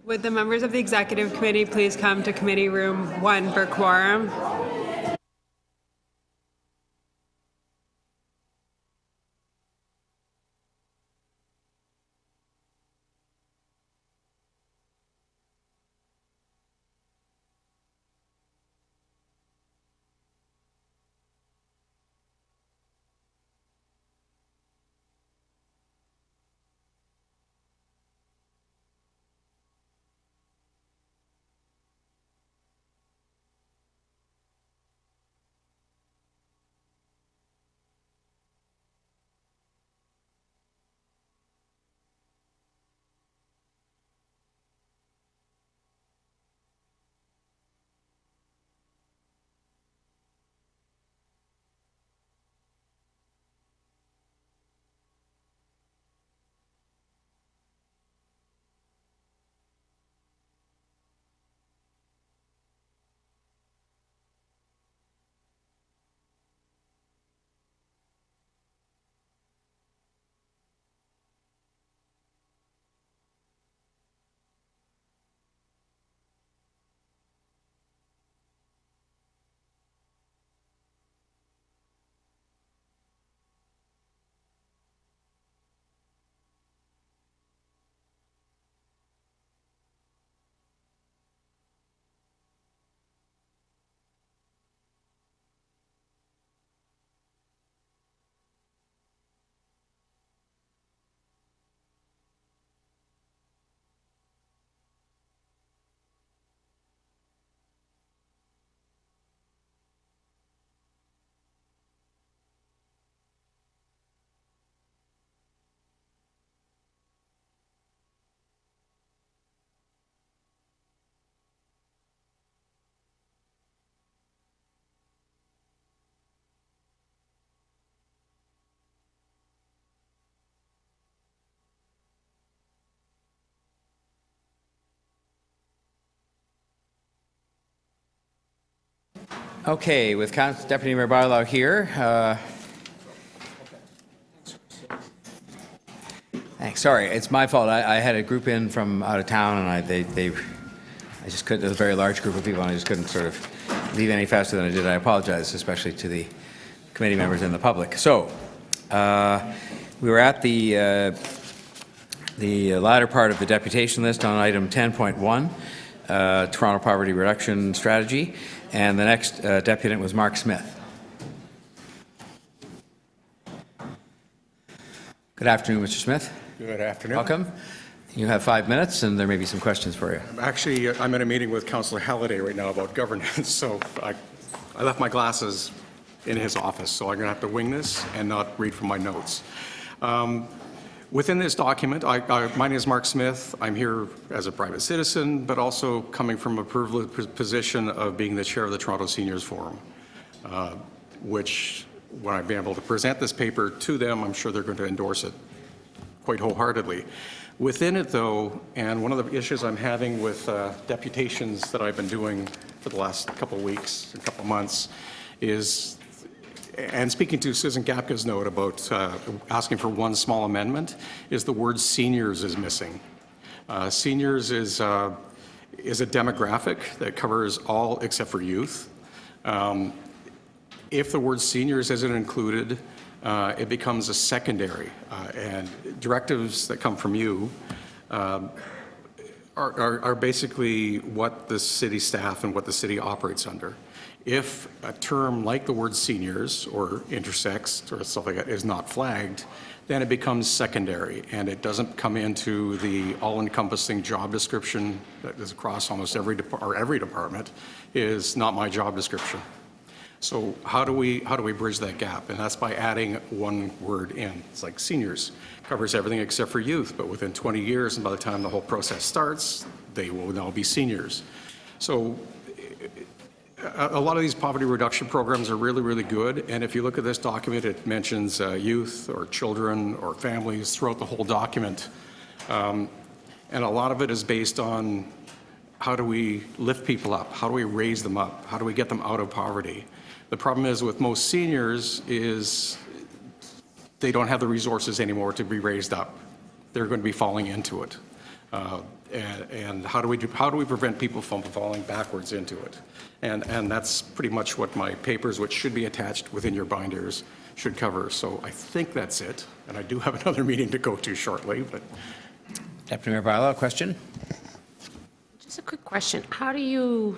Would the members of the executive committee please come to committee room 1 for quorum? Okay, with Deputy Mayor Barlow here. Thanks. Sorry, it's my fault. I had a group in from out of town, and I just couldn't. It was a very large group of people, and I just couldn't sort of leave any faster than I did. I apologize, especially to the committee members and the public. So, we were at the latter part of the deputation list on item 10.1, Toronto Poverty Reduction Strategy. And the next deputant was Mark Smith. Good afternoon, Mr. Smith. Good afternoon. Welcome. You have 5 minutes, and there may be some questions for you. Actually, I'm in a meeting with Councillor Halliday right now about governance, so I left my glasses in his office, so I'm going to have to wing this and not read from my notes. Within this document, my name is Mark Smith. I'm here as a private citizen, but also coming from a privileged position of being the chair of the Toronto Seniors Forum, which, when I've been able to present this paper to them, I'm sure they're going to endorse it quite wholeheartedly. Within it, though, and one of the issues I'm having with deputations that I've been doing for the last couple of weeks, a couple of months, is, and speaking to Susan Gapka's note about asking for one small amendment, is the word seniors is missing. Seniors is a demographic that covers all except for youth. If the word seniors isn't included, it becomes a secondary, and directives that come from you are basically what the city staff and what the city operates under. If a term like the word seniors or intersex or stuff like that is not flagged, then it becomes secondary, and it doesn't come into the all-encompassing job description that is across almost every department is not my job description. So how do we bridge that gap? And that's by adding one word in. It's like seniors covers everything except for youth, but within 20 years, and by the time the whole process starts, they will now be seniors. So a lot of these poverty reduction programs are really, really good. And if you look at this document, it mentions youth or children or families throughout the whole document. And a lot of it is based on how do we lift people up? How do we raise them up? How do we get them out of poverty? The problem is with most seniors is they don't have the resources anymore to be raised up. They're going to be falling into it. And how do we prevent people from falling backwards into it? And that's pretty much what my papers, which should be attached within your binders, should cover. So I think that's it. And I do have another meeting to go to shortly, but. Deputy Mayor Barlow, question? Just a quick question. How do you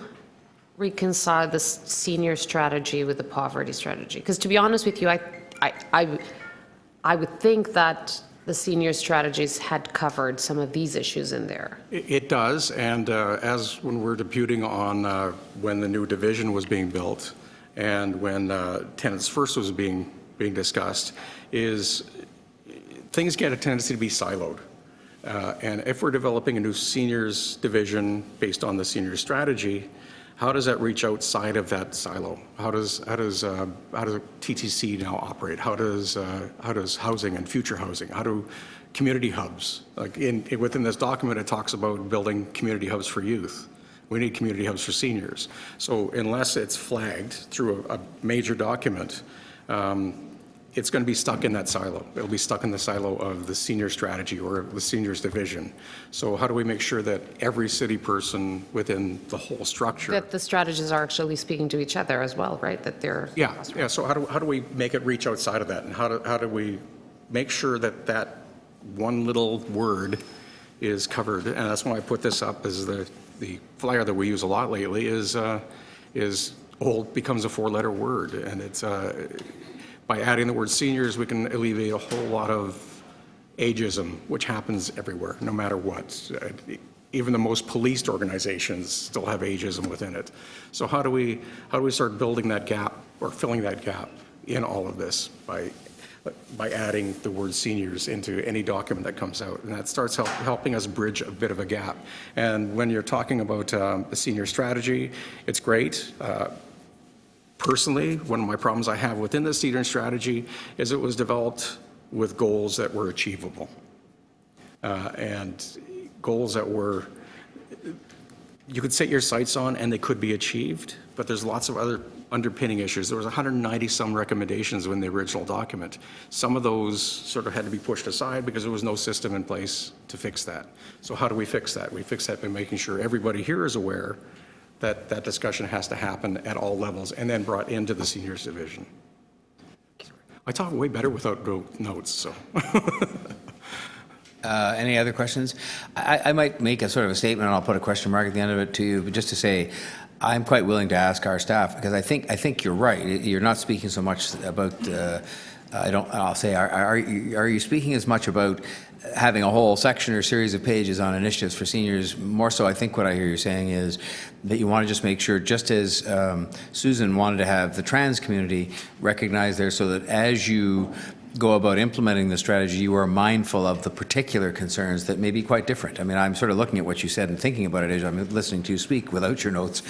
reconcile the senior strategy with the poverty strategy? Because to be honest with you, I would think that the senior strategies had covered some of these issues in there. It does, and as when we're deputing on when the new division was being built and when tenants first was being discussed, is things get a tendency to be siloed. And if we're developing a new seniors division based on the senior strategy, how does that reach outside of that silo? How does TTC now operate? How does housing and future housing? How do community hubs? Like within this document, it talks about building community hubs for youth. We need community hubs for seniors. So unless it's flagged through a major document, it's going to be stuck in that silo. It'll be stuck in the silo of the senior strategy or the seniors division. So how do we make sure that every city person within the whole structure. That the strategies are actually speaking to each other as well, right? That they're. Yeah. So how do we make it reach outside of that? And how do we make sure that that one little word is covered? And that's why I put this up as the flyer that we use a lot lately is old becomes a 4-letter word. And it's, by adding the word seniors, we can alleviate a whole lot of ageism, which happens everywhere, no matter what. Even the most policed organizations still have ageism within it. So how do we start building that gap or filling that gap in all of this by adding the word seniors into any document that comes out? And that starts helping us bridge a bit of a gap. And when you're talking about the senior strategy, it's great. Personally, one of my problems I have within the senior strategy is it was developed with goals that were achievable. And goals that were, you could set your sights on and they could be achieved, but there's lots of other underpinning issues. There was 190 some recommendations in the original document. Some of those sort of had to be pushed aside because there was no system in place to fix that. So how do we fix that? We fix that by making sure everybody here is aware that that discussion has to happen at all levels and then brought into the seniors division. I talk way better without notes, so. Any other questions? I might make a sort of a statement, and I'll put a question mark at the end of it to you, but just to say, I'm quite willing to ask our staff, because I think you're right. You're not speaking so much about, I'll say, are you speaking as much about having a whole section or series of pages on initiatives for seniors? More so, I think what I hear you saying is that you want to just make sure, just as Susan wanted to have the trans community recognized there, so that as you go about implementing the strategy, you are mindful of the particular concerns that may be quite different. I mean, I'm sort of looking at what you said and thinking about it as I'm listening to you speak without your notes,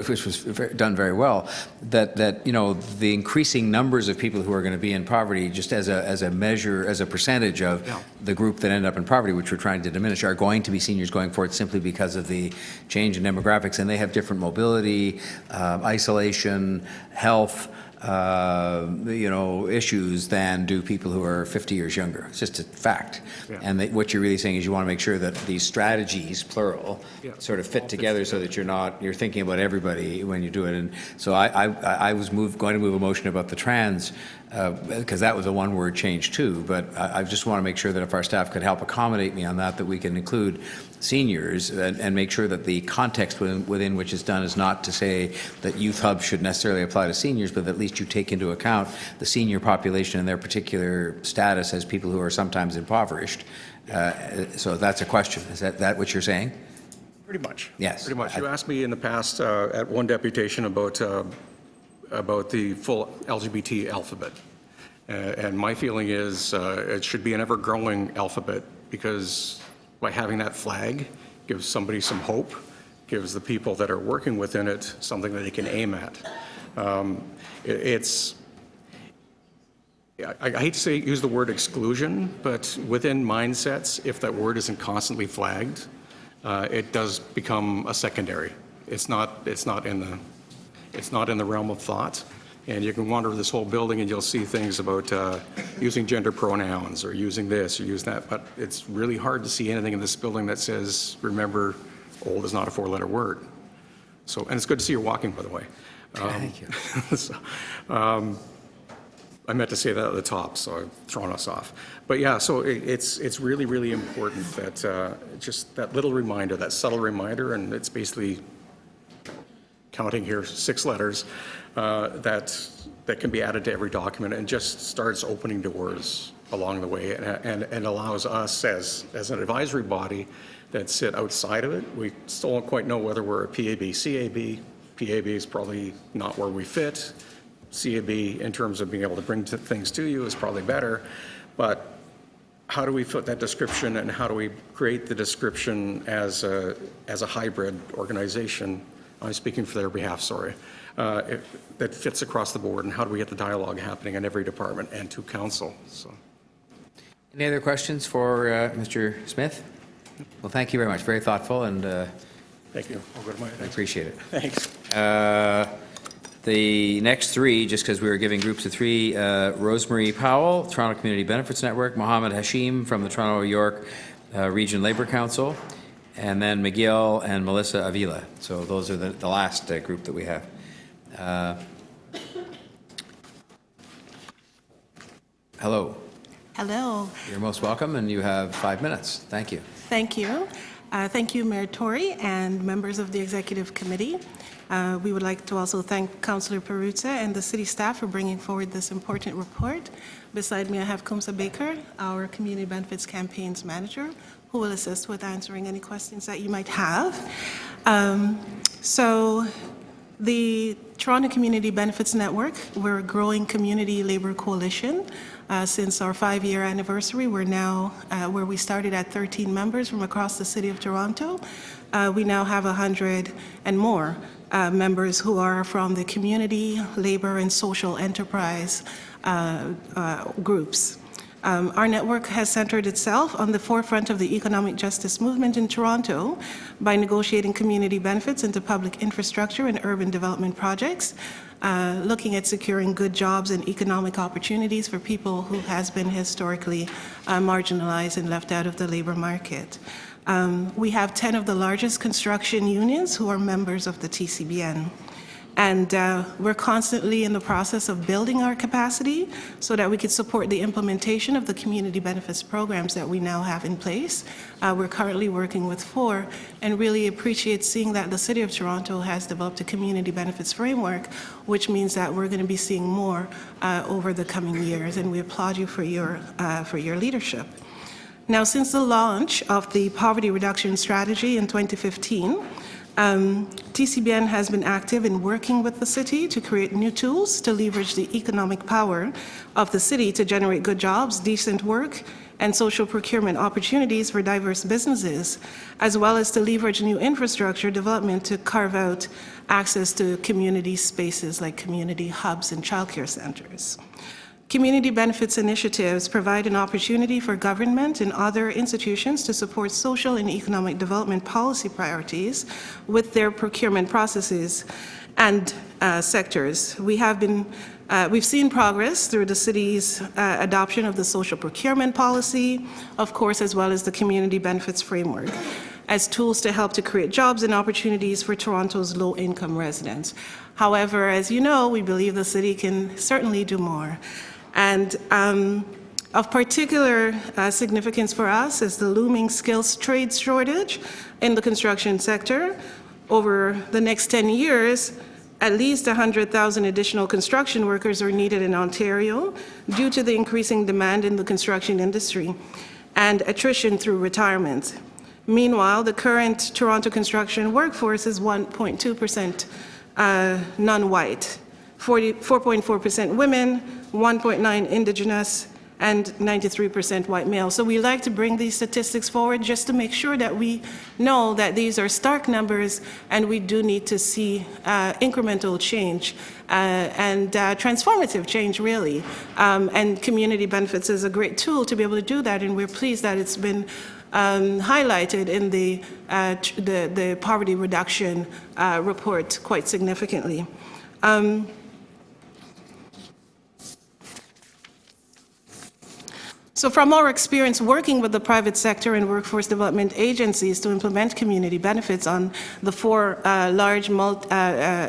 which was done very well, that you know, the increasing numbers of people who are going to be in poverty, just as a measure, as a percentage of the group that end up in poverty, which we're trying to diminish, are going to be seniors going forward simply because of the change in demographics, and they have different mobility, isolation, health, you know, issues than do people who are 50 years younger. It's just a fact. Yeah. And what you're really saying is you want to make sure that these strategies, plural, sort of fit together so that you're thinking about everybody when you do it. And so I was going to move a motion about the trans, because that was a one-word change too, but I just want to make sure that if our staff could help accommodate me on that we can include seniors and make sure that the context within which it's done is not to say that youth hubs should necessarily apply to seniors, but at least you take into account the senior population and their particular status as people who are sometimes impoverished. So that's a question. Is that what you're saying? Pretty much. Yes. Pretty much. You asked me in the past at one deputation about the full LGBT alphabet. And my feeling is it should be an ever-growing alphabet, because by having that flag gives somebody some hope, gives the people that are working within it something that they can aim at. I hate to use the word exclusion, but within mindsets, if that word isn't constantly flagged, it does become a secondary. It's not in the realm of thought. And you can wander this whole building and you'll see things about using gender pronouns or using this or using that, but it's really hard to see anything in this building that says, remember, old is not a four-letter word. So, and it's good to see you walking, by the way. Thank you. So, I meant to say that at the top, so I've thrown us off. But yeah, so it's really, really important that just that little reminder, that subtle reminder, and it's basically counting here 6 letters, that can be added to every document and just starts opening doors along the way and allows us as an advisory body that sit outside of it. We still don't quite know whether we're a PAB, CAB. PAB is probably not where we fit. CAB, in terms of being able to bring things to you, is probably better. But how do we fit that description, and how do we create the description as a hybrid organization? I'm speaking for their behalf, sorry. That fits across the board, and how do we get the dialogue happening in every department and to council? So, Any other questions for Mr. Smith? Well, thank you very much. Very thoughtful, and thank you. I'll go to my. I appreciate it. Thanks. The next 3, just because we were giving groups of 3, Rosemary Powell, Toronto Community Benefits Network, Mohammed Hashim from the Toronto-York Region Labour Council, and then McGill and Melissa Avila. So those are the last group that we have. Hello. Hello. You're most welcome, and you have 5 minutes. Thank you. Thank you. Thank you, Mayor Tory and members of the Executive Committee. We would like to also thank Councillor Perruzza and the city staff for bringing forward this important report. Beside me, I have Kumsa Baker, our Community Benefits Campaigns Manager, who will assist with answering any questions that you might have. So the Toronto Community Benefits Network, we're a growing community labor coalition. Since our 5-year anniversary, we're now, where we started at 13 members from across the city of Toronto, we now have 100 and more members who are from the community, labor, and social enterprise groups. Our network has centered itself on the forefront of the economic justice movement in Toronto by negotiating community benefits into public infrastructure and urban development projects, looking at securing good jobs and economic opportunities for people who has been historically marginalized and left out of the labor market. We have 10 of the largest construction unions who are members of the TCBN. And we're constantly in the process of building our capacity so that we could support the implementation of the community benefits programs that we now have in place. We're currently working with 4 and really appreciate seeing that the City of Toronto has developed a community benefits framework, which means that we're going to be seeing more over the coming years, and we applaud you for your leadership. Now, since the launch of the poverty reduction strategy in 2015, TCBN has been active in working with the city to create new tools to leverage the economic power of the city to generate good jobs, decent work, and social procurement opportunities for diverse businesses, as well as to leverage new infrastructure development to carve out access to community spaces like community hubs and childcare centers. Community benefits initiatives provide an opportunity for government and other institutions to support social and economic development policy priorities with their procurement processes and sectors. We've seen progress through the city's adoption of the social procurement policy, of course, as well as the community benefits framework, as tools to help to create jobs and opportunities for Toronto's low-income residents. However, as you know, we believe the city can certainly do more. And of particular significance for us is the looming skills trades shortage in the construction sector. Over the next 10 years, at least 100,000 additional construction workers are needed in Ontario due to the increasing demand in the construction industry and attrition through retirement. Meanwhile, the current Toronto construction workforce is 1.2% non-white, 4.4% women, 1.9% Indigenous, and 93% white male. So we like to bring these statistics forward just to make sure that we know that these are stark numbers and we do need to see incremental change and transformative change, really. And community benefits is a great tool to be able to do that, and we're pleased that it's been highlighted in the poverty reduction report quite significantly. So from our experience working with the private sector and workforce development agencies to implement community benefits on the 4 large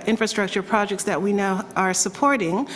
infrastructure projects that we now are supporting,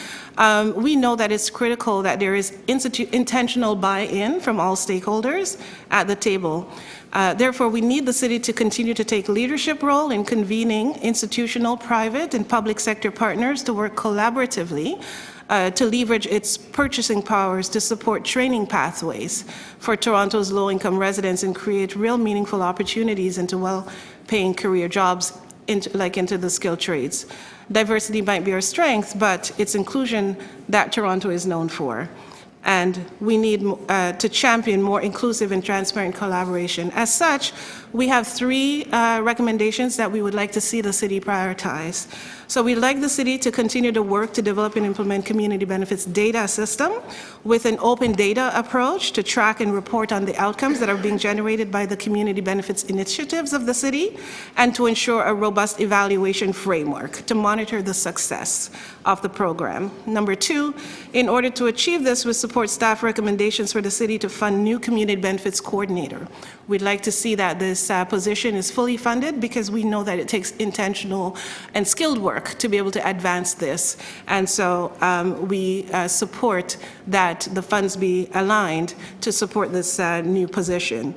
we know that it's critical that there is intentional buy-in from all stakeholders at the table. Therefore, we need the city to continue to take leadership role in convening institutional, private, and public sector partners to work collaboratively to leverage its purchasing powers to support training pathways for Toronto's low-income residents and create real meaningful opportunities into well-paying career jobs into the skilled trades. Diversity might be our strength, but it's inclusion that Toronto is known for. And we need to champion more inclusive and transparent collaboration. As such, we have 3 recommendations that we would like to see the city prioritize. So we'd like the city to continue to work to develop and implement community benefits data system with an open data approach to track and report on the outcomes that are being generated by the community benefits initiatives of the city, and to ensure a robust evaluation framework to monitor the success of the program. Number 2, in order to achieve this, we support staff recommendations for the city to fund new community benefits coordinator. We'd like to see that this position is fully funded, because we know that it takes intentional and skilled work to be able to advance this. And so we support that the funds be aligned to support this new position.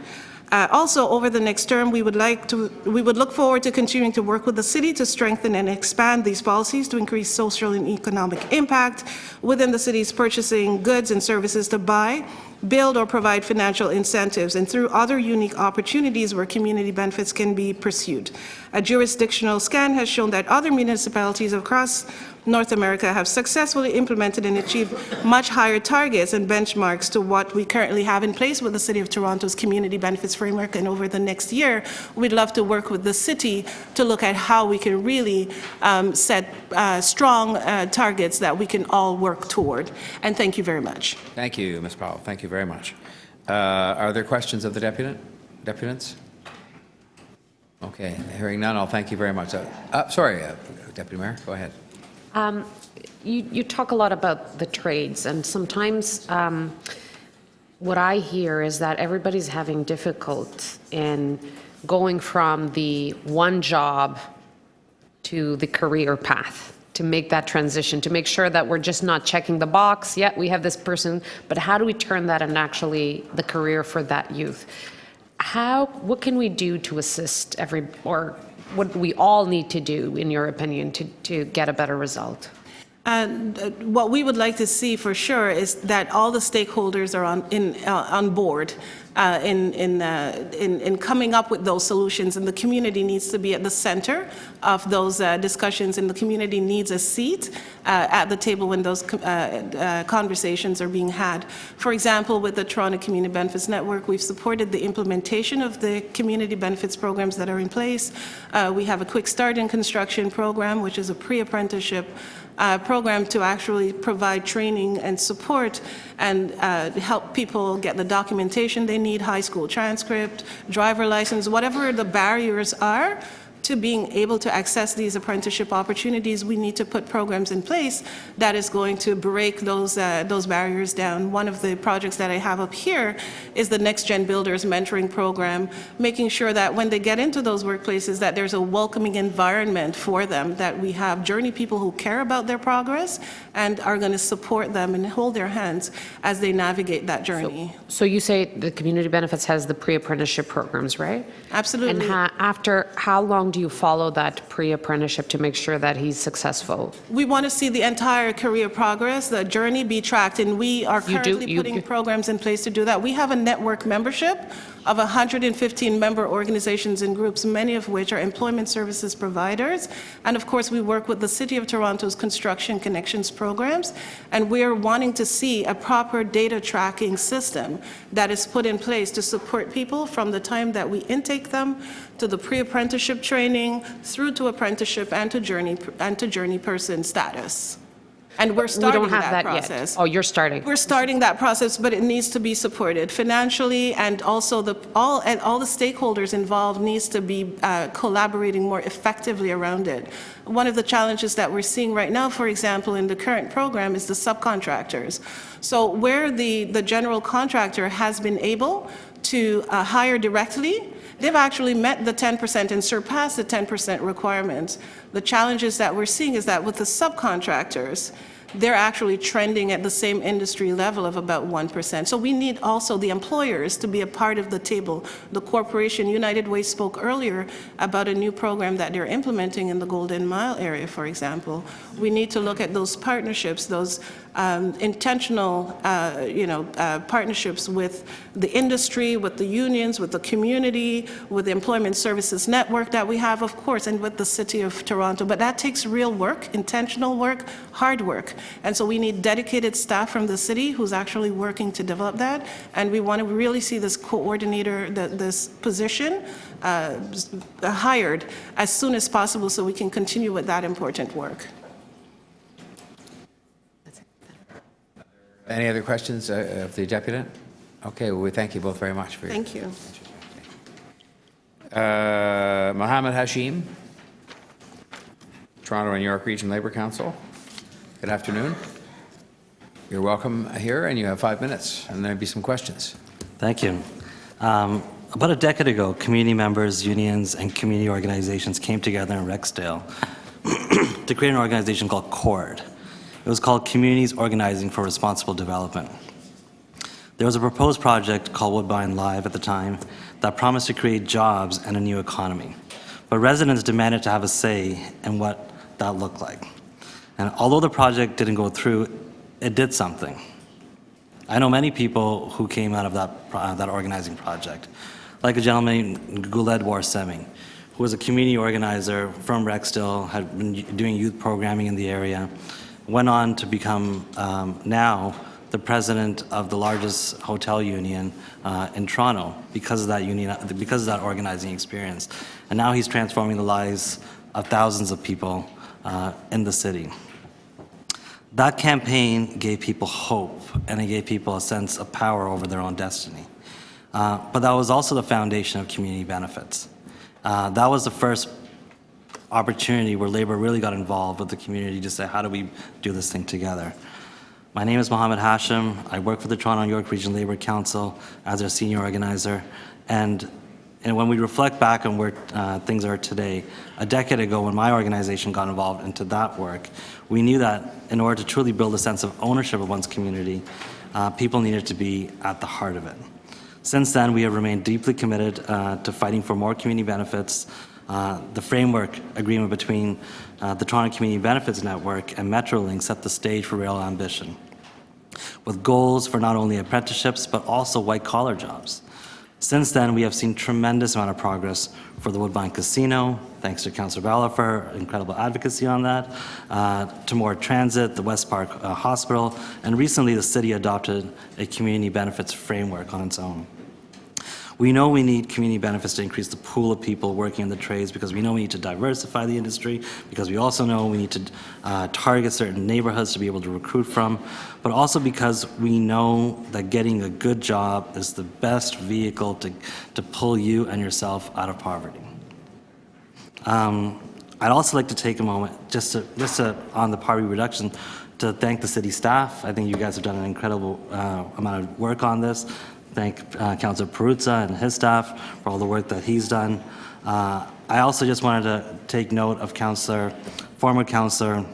Also, over the next term, we would look forward to continuing to work with the city to strengthen and expand these policies to increase social and economic impact within the city's purchasing goods and services to buy, build, or provide financial incentives, and through other unique opportunities where community benefits can be pursued. A jurisdictional scan has shown that other municipalities across North America have successfully implemented and achieved much higher targets and benchmarks to what we currently have in place with the City of Toronto's community benefits framework. And over the next year, we'd love to work with the city to look at how we can really set strong targets that we can all work toward. And thank you very much. Thank you, Ms. Powell. Thank you very much. Are there questions of the deputants? Okay, hearing none, I'll thank you very much. Sorry, Deputy Mayor, go ahead. You talk a lot about the trades, and sometimes what I hear is that everybody's having difficulty in going from the one job to the career path, to make that transition, to make sure that we're just not checking the box, yeah, we have this person, but how do we turn that in actually the career for that youth? What can we do to assist or what do we all need to do, in your opinion, to get a better result? What we would like to see for sure is that all the stakeholders are on board in coming up with those solutions, and the community needs to be at the center of those discussions, and the community needs a seat at the table when those conversations are being had. For example, with the Toronto Community Benefits Network, we've supported the implementation of the community benefits programs that are in place. We have a Quick Start in Construction program, which is a pre-apprenticeship program to actually provide training and support and help people get the documentation they need, high school transcript, driver license, whatever the barriers are to being able to access these apprenticeship opportunities. We need to put programs in place that is going to break those barriers down. One of the projects that I have up here is the Next Gen Builders Mentoring Program, making sure that when they get into those workplaces that there's a welcoming environment for them, that we have journey people who care about their progress and are going to support them and hold their hands as they navigate that journey. So you say the community benefits has the pre-apprenticeship programs, right? Absolutely. And after how long do you follow that pre-apprenticeship to make sure that he's successful? We want to see the entire career progress, the journey be tracked, and we are currently putting programs in place to do that. We have a network membership of 115 member organizations and groups, many of which are employment services providers. And of course, we work with the City of Toronto's Construction Connections programs, and we're wanting to see a proper data tracking system that is put in place to support people from the time that we intake them to the pre-apprenticeship training, through to apprenticeship and to journey person status. And we're We starting don't have that that process. yet. Oh, you're starting. We're starting that process, but it needs to be supported financially, and also all the stakeholders involved needs to be collaborating more effectively around it. One of the challenges that we're seeing right now, for example, in the current program is the subcontractors. So where the general contractor has been able to hire directly, they've actually met the 10% and surpassed the 10% requirement. The challenges that we're seeing is that with the subcontractors, they're actually trending at the same industry level of about 1%. So we need also the employers to be a part of the table. The corporation, United Way, spoke earlier about a new program that they're implementing in the Golden Mile area, for example. We need to look at those partnerships, those intentional, partnerships with the industry, with the unions, with the community, with the employment services network that we have, of course, and with the City of Toronto. But that takes real work, intentional work, hard work. And so we need dedicated staff from the city who's actually working to develop that. And we want to really see this coordinator, this position hired as soon as possible so we can continue with that important work. Any other questions of the deputant? Okay, well, we thank you both very much for your... Thank you. Mohammed Hashim, Toronto and York Region Labour Council. Good afternoon. You're welcome here, and you have 5 minutes, and there'll be some questions. Thank you. About a decade ago, community members, unions, and community organizations came together in Rexdale to create an organization called CORD. It was called Communities Organizing for Responsible Development. There was a proposed project called Woodbine Live at the time that promised to create jobs and a new economy. But residents demanded to have a say in what that looked like. And although the project didn't go through, it did something. I know many people who came out of that organizing project, like a gentleman named Guled Warsemi, who was a community organizer from Rexdale, had been doing youth programming in the area, went on to become now the president of the largest hotel union in Toronto because of that union, because of that organizing experience. And now he's transforming the lives of thousands of people in the city. That campaign gave people hope, and it gave people a sense of power over their own destiny. But that was also the foundation of community benefits. That was the first opportunity where Labour really got involved with the community to say, how do we do this thing together? My name is Mohammed Hashim. I work for the Toronto and York Region Labour Council as their senior organizer. And when we reflect back on where things are today, a decade ago when my organization got involved into that work, we knew that in order to truly build a sense of ownership of one's community, people needed to be at the heart of it. Since then, we have remained deeply committed to fighting for more community benefits. The framework agreement between the Toronto Community Benefits Network and Metrolink set the stage for real ambition, with goals for not only apprenticeships, but also white-collar jobs. Since then, we have seen tremendous amount of progress for the Woodbine Casino, thanks to Councillor Balla for her incredible advocacy on that, to more transit, the West Park Hospital, and recently the city adopted a community benefits framework on its own. We know we need community benefits to increase the pool of people working in the trades because we know we need to diversify the industry, because we also know we need to target certain neighborhoods to be able to recruit from, but also because we know that getting a good job is the best vehicle to pull you and yourself out of poverty. I'd also like to take a moment just to on the poverty reduction to thank the city staff. I think you guys have done an incredible amount of work on this. Thank Councillor Peruzza and his staff for all the work that he's done. I also just wanted to take note of former Councillor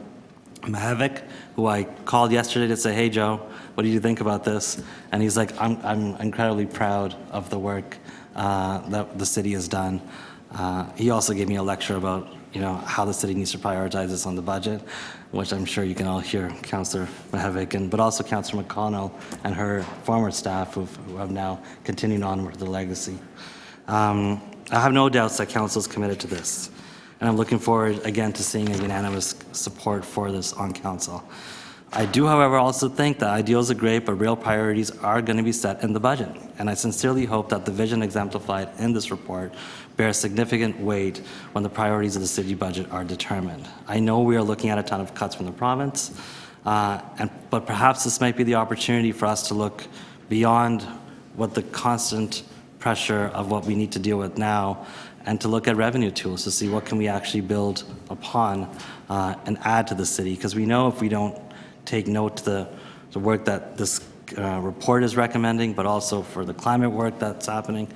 Mahavik, who I called yesterday to say, hey Joe, what do you think about this? And he's like, I'm incredibly proud of the work that the city has done. He also gave me a lecture about how the city needs to prioritize this on the budget, which I'm sure you can all hear Councillor Mahavik, but also Councillor McConnell and her former staff who have now continued on with the legacy. I have no doubts that Council is committed to this, and I'm looking forward again to seeing a unanimous support for this on Council. I do, however, also think that ideals are great, but real priorities are going to be set in the budget, and I sincerely hope that the vision exemplified in this report bears significant weight when the priorities of the city budget are determined. I know we are looking at a ton of cuts from the province, But perhaps this might be the opportunity for us to look beyond what the constant pressure of what we need to deal with now, and to look at revenue tools to see what can we actually build upon and add to the city. Because we know if we don't take note to the work that this report is recommending, but also for the climate work that's happening,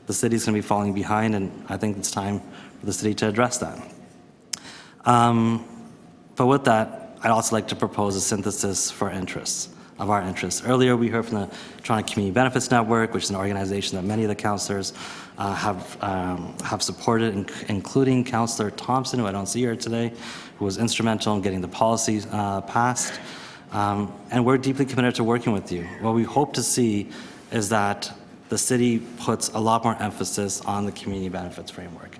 the city's going to be falling behind, and I think it's time for the city to address that. But with that, I'd also like to propose a synthesis for interests, of our interests. Earlier, we heard from the Toronto Community Benefits Network, which is an organization that many of the councillors have supported, including Councillor Thompson, who I don't see here today, who was instrumental in getting the policies passed. And we're deeply committed to working with you. What we hope to see is that the city puts a lot more emphasis on the community benefits framework.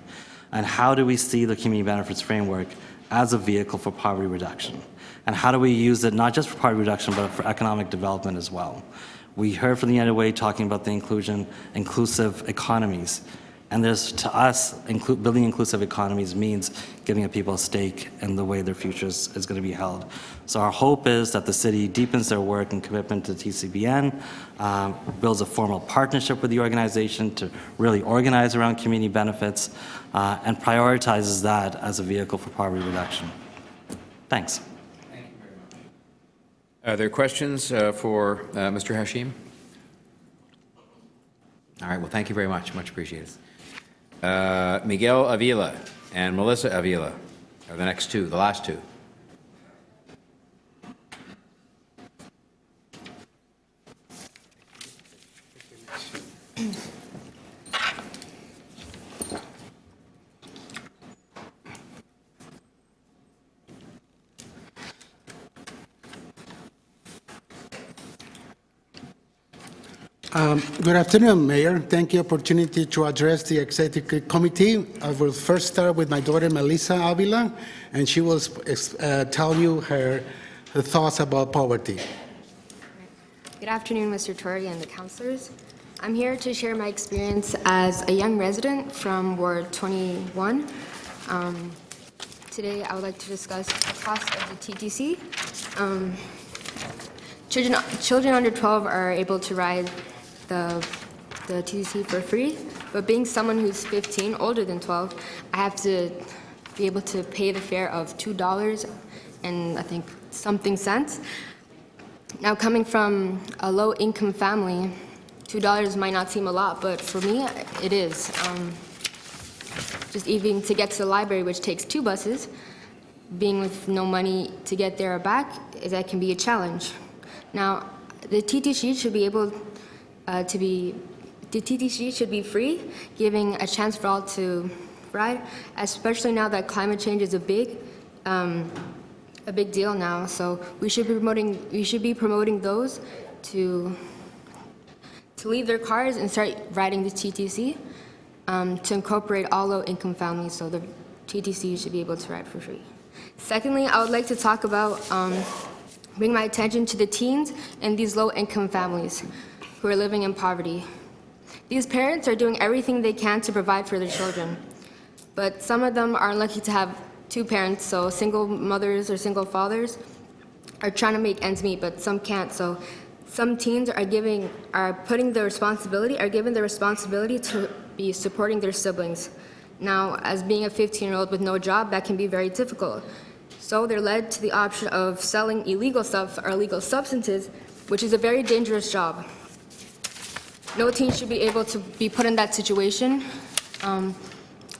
And how do we see the community benefits framework as a vehicle for poverty reduction? And how do we use it not just for poverty reduction, but for economic development as well? We heard from the United Way talking about the inclusive economies. And there's, to us, building inclusive economies means giving people a stake in the way their future is going to be held. So our hope is that the city deepens their work and commitment to TCBN, builds a formal partnership with the organization to really organize around community benefits, and prioritizes that as a vehicle for poverty reduction. Thanks. Are there questions for Mr. Hashim? All right, well, thank you very much. Much appreciated. Miguel Avila and Melissa Avila are the next two, the last two. Good afternoon, Mayor. Thank you for the opportunity to address the Executive Committee. I will first start with my daughter, Melissa Avila, and she will tell you her thoughts about poverty. Good afternoon, Mr. Torre and the councillors. I'm here to share my experience as a young resident from Ward 21. Today, I would like to discuss the cost of the TTC. Children under 12 are able to ride the TTC for free, but being someone who's 15, older than 12, I have to be able to pay the fare of $2 and I think something cents. Now, coming from a low-income family, $2 might not seem a lot, but for me, it is. Just even to get to the library, which takes 2 buses, being with no money to get there or back, that can be a challenge. Now, the TTC should be able the TTC should be free, giving a chance for all to ride, especially now that climate change is a big deal now. So we should be promoting those to leave their cars and start riding the TTC, to incorporate all low-income families, so the TTC should be able to ride for free. Secondly, I would like to talk about bring my attention to the teens and these low-income families who are living in poverty. These parents are doing everything they can to provide for their children, but some of them are unlucky to have 2 parents, so single mothers or single fathers are trying to make ends meet, but some can't. So some teens are given the responsibility to be supporting their siblings. Now, as being a 15-year-old with no job, that can be very difficult. So they're led to the option of selling illegal stuff or illegal substances, which is a very dangerous job. No teen should be able to be put in that situation.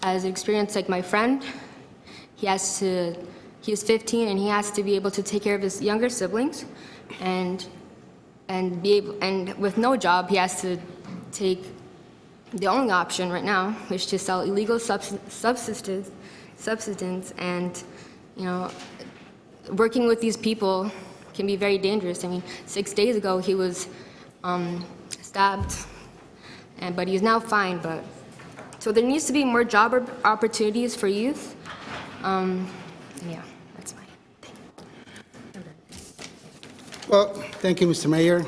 As an experience like my friend, he's 15 and he has to be able to take care of his younger siblings, and with no job, he has to take the only option right now, which is to sell illegal substance, and working with these people can be very dangerous. I mean, 6 days ago he was stabbed, but he's now fine. So there needs to be more job opportunities for youth. Yeah, that's my thing. Well, thank you, Mr. Mayor.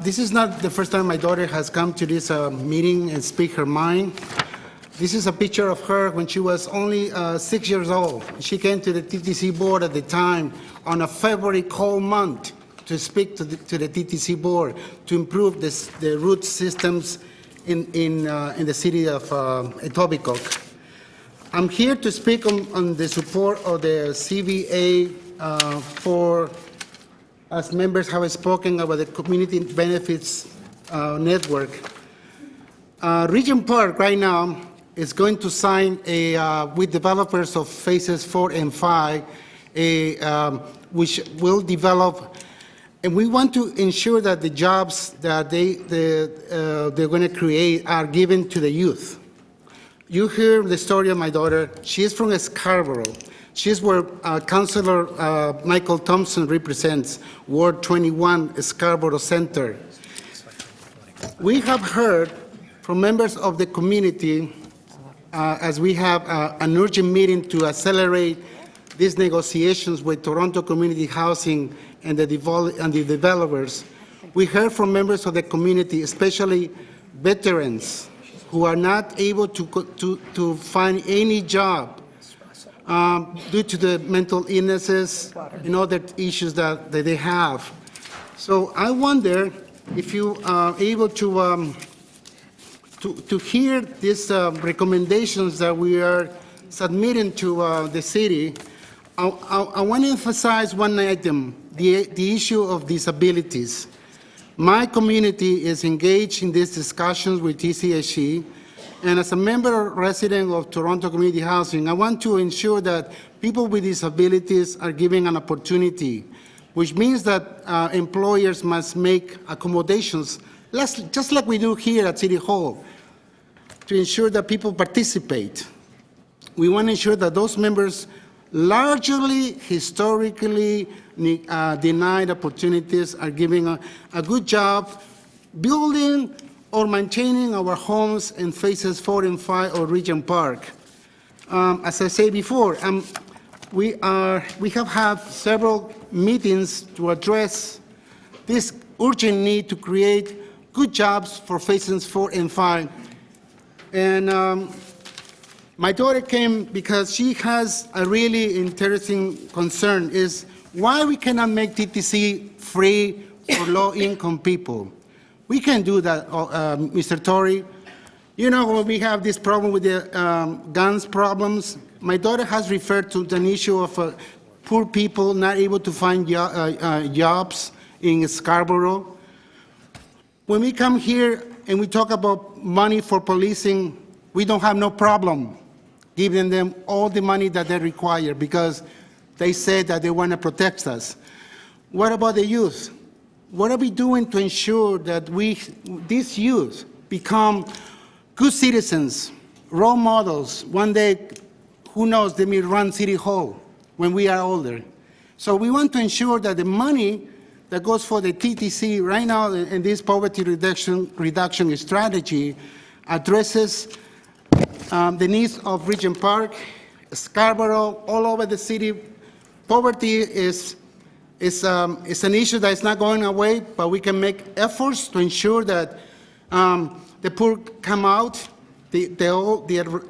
This is not the first time my daughter has come to this meeting and speak her mind. This is a picture of her when she was only 6 years old. She came to the TTC board at the time on a February cold month to speak to the TTC board to improve the root systems in the city of Etobicoke. I'm here to speak on the support of the CVA as members have spoken about the community benefits network. Region Park right now is going to sign with developers of phases 4 and 5, which will develop, and we want to ensure that the jobs that they're going to create are given to the youth. You hear the story of my daughter. She is from Scarborough. She's where Councilor Michael Thompson represents, Ward 21, Scarborough Center. We have heard from members of the community as we have an urgent meeting to accelerate these negotiations with Toronto Community Housing and the developers. We heard from members of the community, especially veterans, who are not able to find any job due to the mental illnesses and other issues that they have. So I wonder if you are able to hear these recommendations that we are submitting to the city. I want to emphasize one item, the issue of disabilities. My community is engaged in these discussions with TCHC, and as a member or resident of Toronto Community Housing, I want to ensure that people with disabilities are given an opportunity, which means that employers must make accommodations, just like we do here at City Hall, to ensure that people participate. We want to ensure that those members largely, historically denied opportunities are given a good job building or maintaining our homes in phases 4 and 5 of Regent Park. As I said before, we have had several meetings to address this urgent need to create good jobs for phases 4 and 5. And my daughter came because she has a really interesting concern, is why we cannot make TTC free for low-income people. We can do that, Mr. Tory. You know, when we have this problem with the guns problems, my daughter has referred to an issue of poor people not able to find jobs in Scarborough. When we come here and we talk about money for policing, we don't have no problem giving them all the money that they require because they said that they want to protect us. What about the youth? What are we doing to ensure that these youth become good citizens, role models? One day, who knows, they may run City Hall when we are older. So we want to ensure that the money that goes for the TTC right now in this poverty reduction strategy addresses the needs of Regent Park, Scarborough, all over the city. Poverty is an issue that is not going away, but we can make efforts to ensure that the poor come out,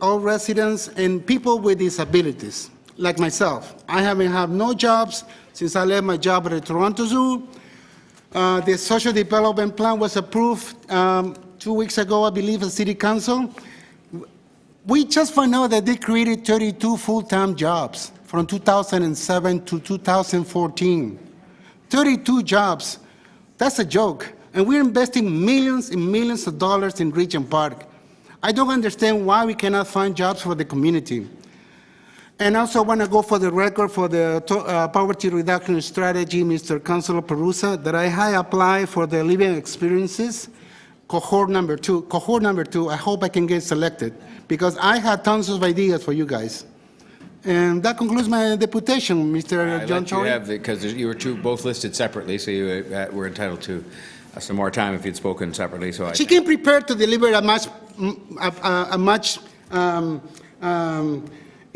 all residents, and people with disabilities, like myself. I haven't had no jobs since I left my job at the Toronto Zoo. The social development plan was approved 2 weeks ago, I believe, at City Council. We just found out that they created 32 full-time jobs from 2007 to 2014. 32 jobs. That's a joke. And we're investing millions and millions of dollars in Regent Park. I don't understand why we cannot find jobs for the community. And also want to go for the record for the poverty reduction strategy, Mr. Councilor Perusa, that I had applied for the living experiences, cohort number 2. Cohort number 2, I hope I can get selected because I had tons of ideas for you guys. And that concludes my deputation, Mr. John Tory. Because you were both listed separately, so you were entitled to some more time if you'd spoken separately. So She came prepared to deliver a much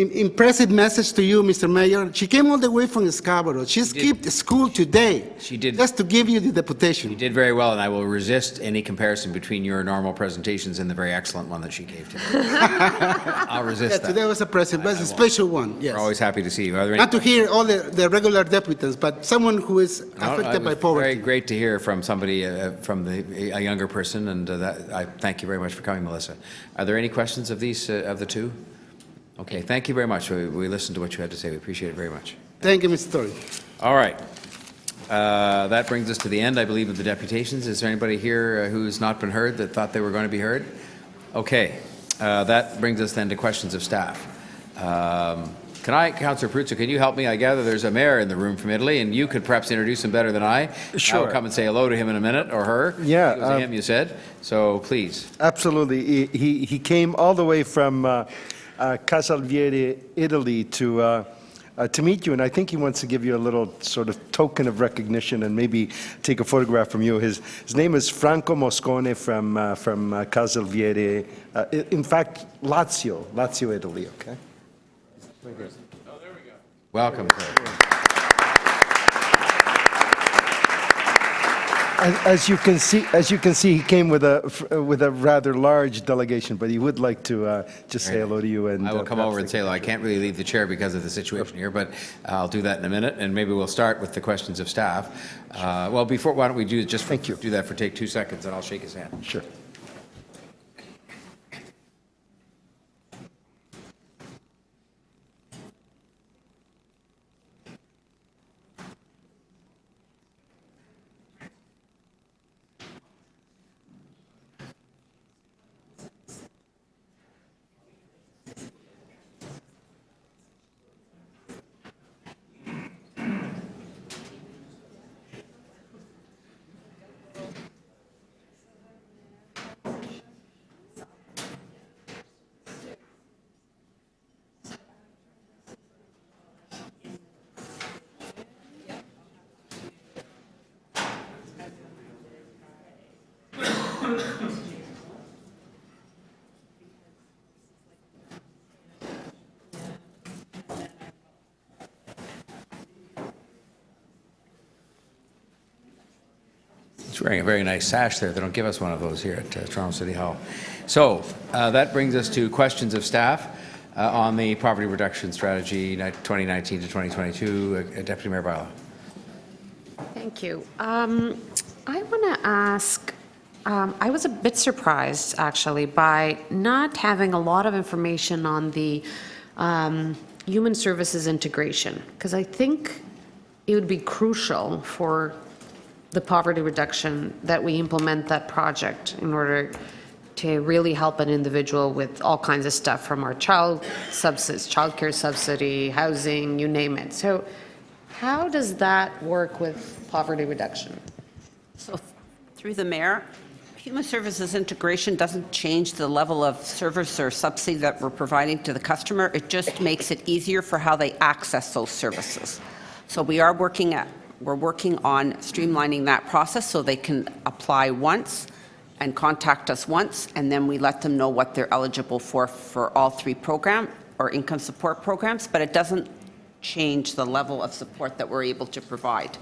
impressive message to you, Mr. Mayor. She came all the way from Scarborough. She skipped school today. She did. Just to give you the deputation. You did very well, and I will resist any comparison between your normal presentations and the very excellent one that she gave today. I'll resist Yeah, that. today was a present, but it's a special one, yes. We're always happy to see you. Are there any Not to hear all the regular deputants, but someone who is affected by Very poverty. great to hear from somebody, a younger person, and I thank you very much for coming, Melissa. Are there any questions of these, of the two? Okay, thank you very much. We listened to what you had to say. We appreciate it very much. Thank you, Mr. Torrey. All right. That brings us to the end, I believe, of the deputations. Is there anybody here who's not been heard that thought they were going to be heard? Okay. That brings us then to questions of staff. Councillor Peruzzo, can you help me? I gather there's a mayor in the room from Italy, and you could perhaps introduce him better than I. Sure. I will come and say hello to him in a minute, or her. Yeah, It was him, you said. So please. Absolutely. He came all the way from Casalviere, Italy, to meet you, and I think he wants to give you a little sort of token of recognition and maybe take a photograph from you. His name is Franco Moscone from Casalviere. In fact, Lazio, Italy. Okay. Welcome, sir. As you can see, he came with a rather large delegation, but he would like to just say hello to you. And I will come over and say hello. I can't really leave the chair because of the situation here, but I'll do that in a minute, and maybe we'll start with the questions of staff. Well, why don't we do do that for take 2 seconds, and I'll shake his hand. Sure. He's wearing a very nice sash there. They don't give us one of those here at Toronto City Hall. So that brings us to questions of staff on the poverty reduction strategy 2019 to 2022. Deputy Mayor Bylaw. Thank you. I want to ask, I was a bit surprised, actually, by not having a lot of information on the human services integration, because I think it would be crucial for the poverty reduction that we implement that project in order to really help an individual with all kinds of stuff, from our child care subsidy, housing, you name it. So how does that work with poverty reduction? So through the mayor, human services integration doesn't change the level of service or subsidy that we're providing to the customer. It just makes it easier for how they access those services. So we're working on streamlining that process so they can apply once and contact us once, and then we let them know what they're eligible for all three program or income support programs, but it doesn't change the level of support that we're able to provide.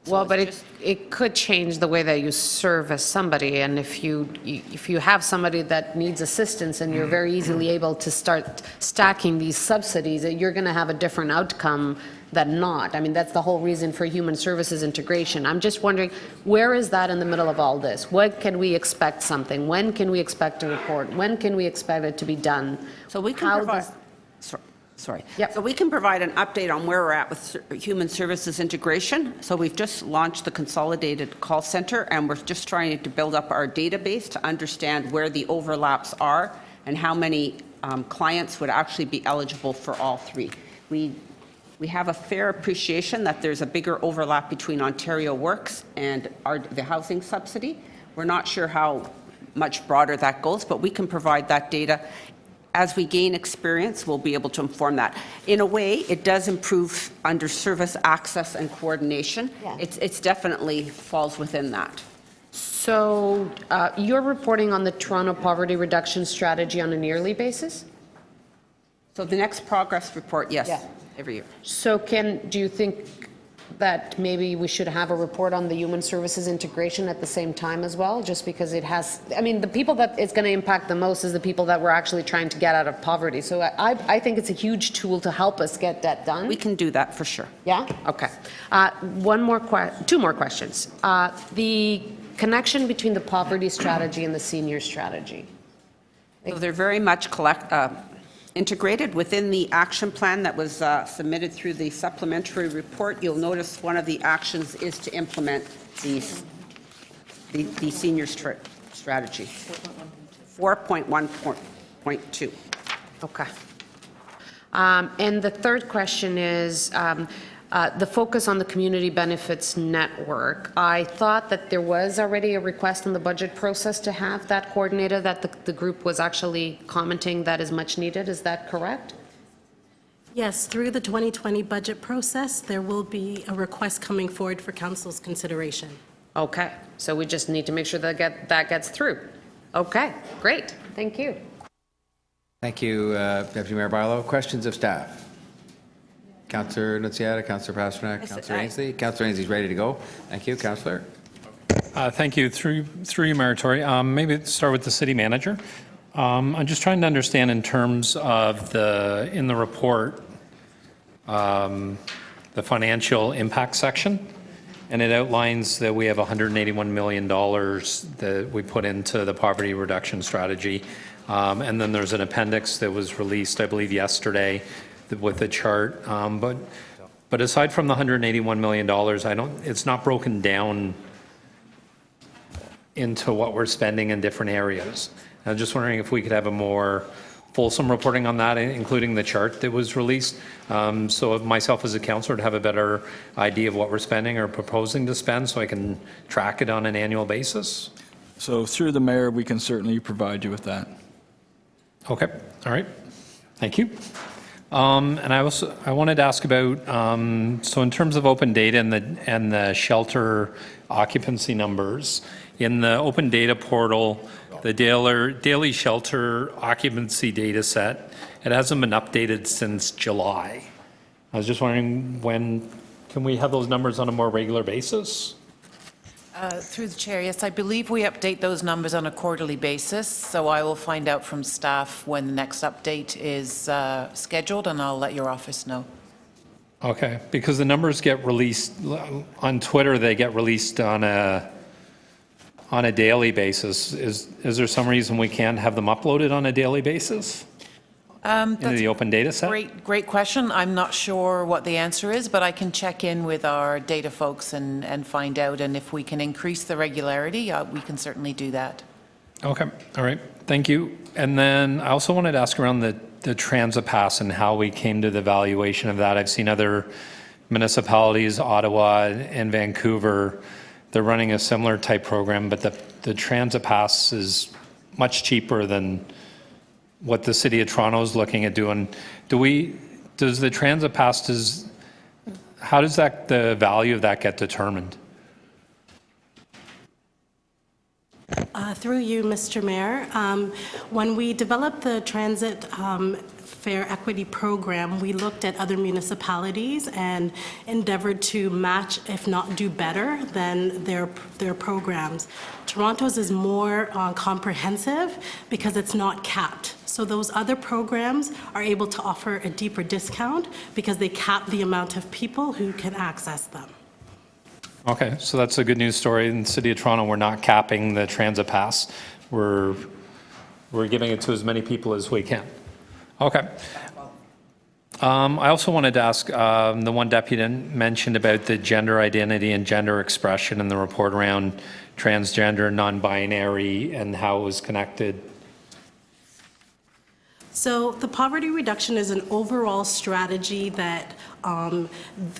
Well, but it could change the way that you service somebody, and if you have somebody that needs assistance and you're very easily able to start stacking these subsidies, you're going to have a different outcome than not. I mean, that's the whole reason for human services integration. I'm just wondering, where is that in the middle of all this? When can we expect something? When can we expect a report? When can we expect it to be done? So we can provide. Sorry. Yep. So we can provide an update on where we're at with human services integration. So we've just launched the consolidated call center, and we're just trying to build up our database to understand where the overlaps are and how many clients would actually be eligible for all three. We have a fair appreciation that there's a bigger overlap between Ontario Works and the housing subsidy. We're not sure how much broader that goes, but we can provide that data. As we gain experience, we'll be able to inform that. In a way, it does improve under service access and coordination. Yeah. It's definitely falls within that. So you're reporting on the Toronto poverty reduction strategy on a yearly basis? So the next progress report, yes, Yeah. every year. So do you think that maybe we should have a report on the human services integration at the same time as well? Just because it has, I mean, the people that it's going to impact the most is the people that we're actually trying to get out of poverty. So I think it's a huge tool to help us get that done. We can do that for sure. Yeah? Okay. Two more questions. The connection between the poverty strategy and the senior strategy. So they're very much integrated within the action plan that was submitted through the supplementary report. You'll notice one of the actions is to implement the senior strategy. 4.1.2. Okay. And the third question is the focus on the community benefits network. I thought that there was already a request in the budget process to have that coordinator, that the group was actually commenting that is much needed. Is that correct? Yes, through the 2020 budget process, there will be a request coming forward for council's consideration. Okay, so we just need to make sure that gets through. Okay, great. Thank you. Thank you, Deputy Mayor Barlow. Questions of staff? Councillor Nunziata, Councillor Pasternak, Councillor Ainsley. Councillor Ainsley's ready to go. Thank you, Councillor. Thank you. Through you, Mayor Tory. Maybe start with the city manager. I'm just trying to understand in terms of in the report, the financial impact section, and it outlines that we have $181 million that we put into the poverty reduction strategy. And then there's an appendix that was released, I believe, yesterday with the chart. But aside from the $181 million, it's not broken down into what we're spending in different areas. I'm just wondering if we could have a more fulsome reporting on that, including the chart that was released. So myself as a councillor to have a better idea of what we're spending or proposing to spend so I can track it on an annual basis. So through the mayor, we can certainly provide you with that. Okay, all right, thank you. And I wanted to ask about, so in terms of open data and the shelter occupancy numbers, in the open data portal, the daily shelter occupancy data set, it hasn't been updated since July. I was just wondering when can we have those numbers on a more regular basis? Through the chair, yes, I believe we update those numbers on a quarterly basis, so I will find out from staff when the next update is scheduled, and I'll let your office know. Okay, because the numbers get released on Twitter, they get released on a daily basis. Is there some reason we can't have them uploaded on a daily basis into the open data set? Great question. I'm not sure what the answer is, but I can check in with our data folks and find out, and if we can increase the regularity, we can certainly do that. Okay, all right, thank you. And then I also wanted to ask around the Transit Pass and how we came to the valuation of that. I've seen other municipalities, Ottawa and Vancouver, they're running a similar type program, but the Transit Pass is much cheaper than what the City of Toronto is looking at doing. Does the Transit Pass, how does the value of that get determined? Through you, Mr. Mayor, when we developed the transit fare equity program, we looked at other municipalities and endeavored to match, if not do better than their programs. Toronto's is more comprehensive because it's not capped. So those other programs are able to offer a deeper discount because they cap the amount of people who can access them. Okay, so that's a good news story. In the City of Toronto, we're not capping the Transit Pass. We're giving it to as many people as we can. Okay. I also wanted to ask, the one deputy mentioned about the gender identity and gender expression in the report around transgender, non-binary, and how it was connected. So the poverty reduction is an overall strategy that the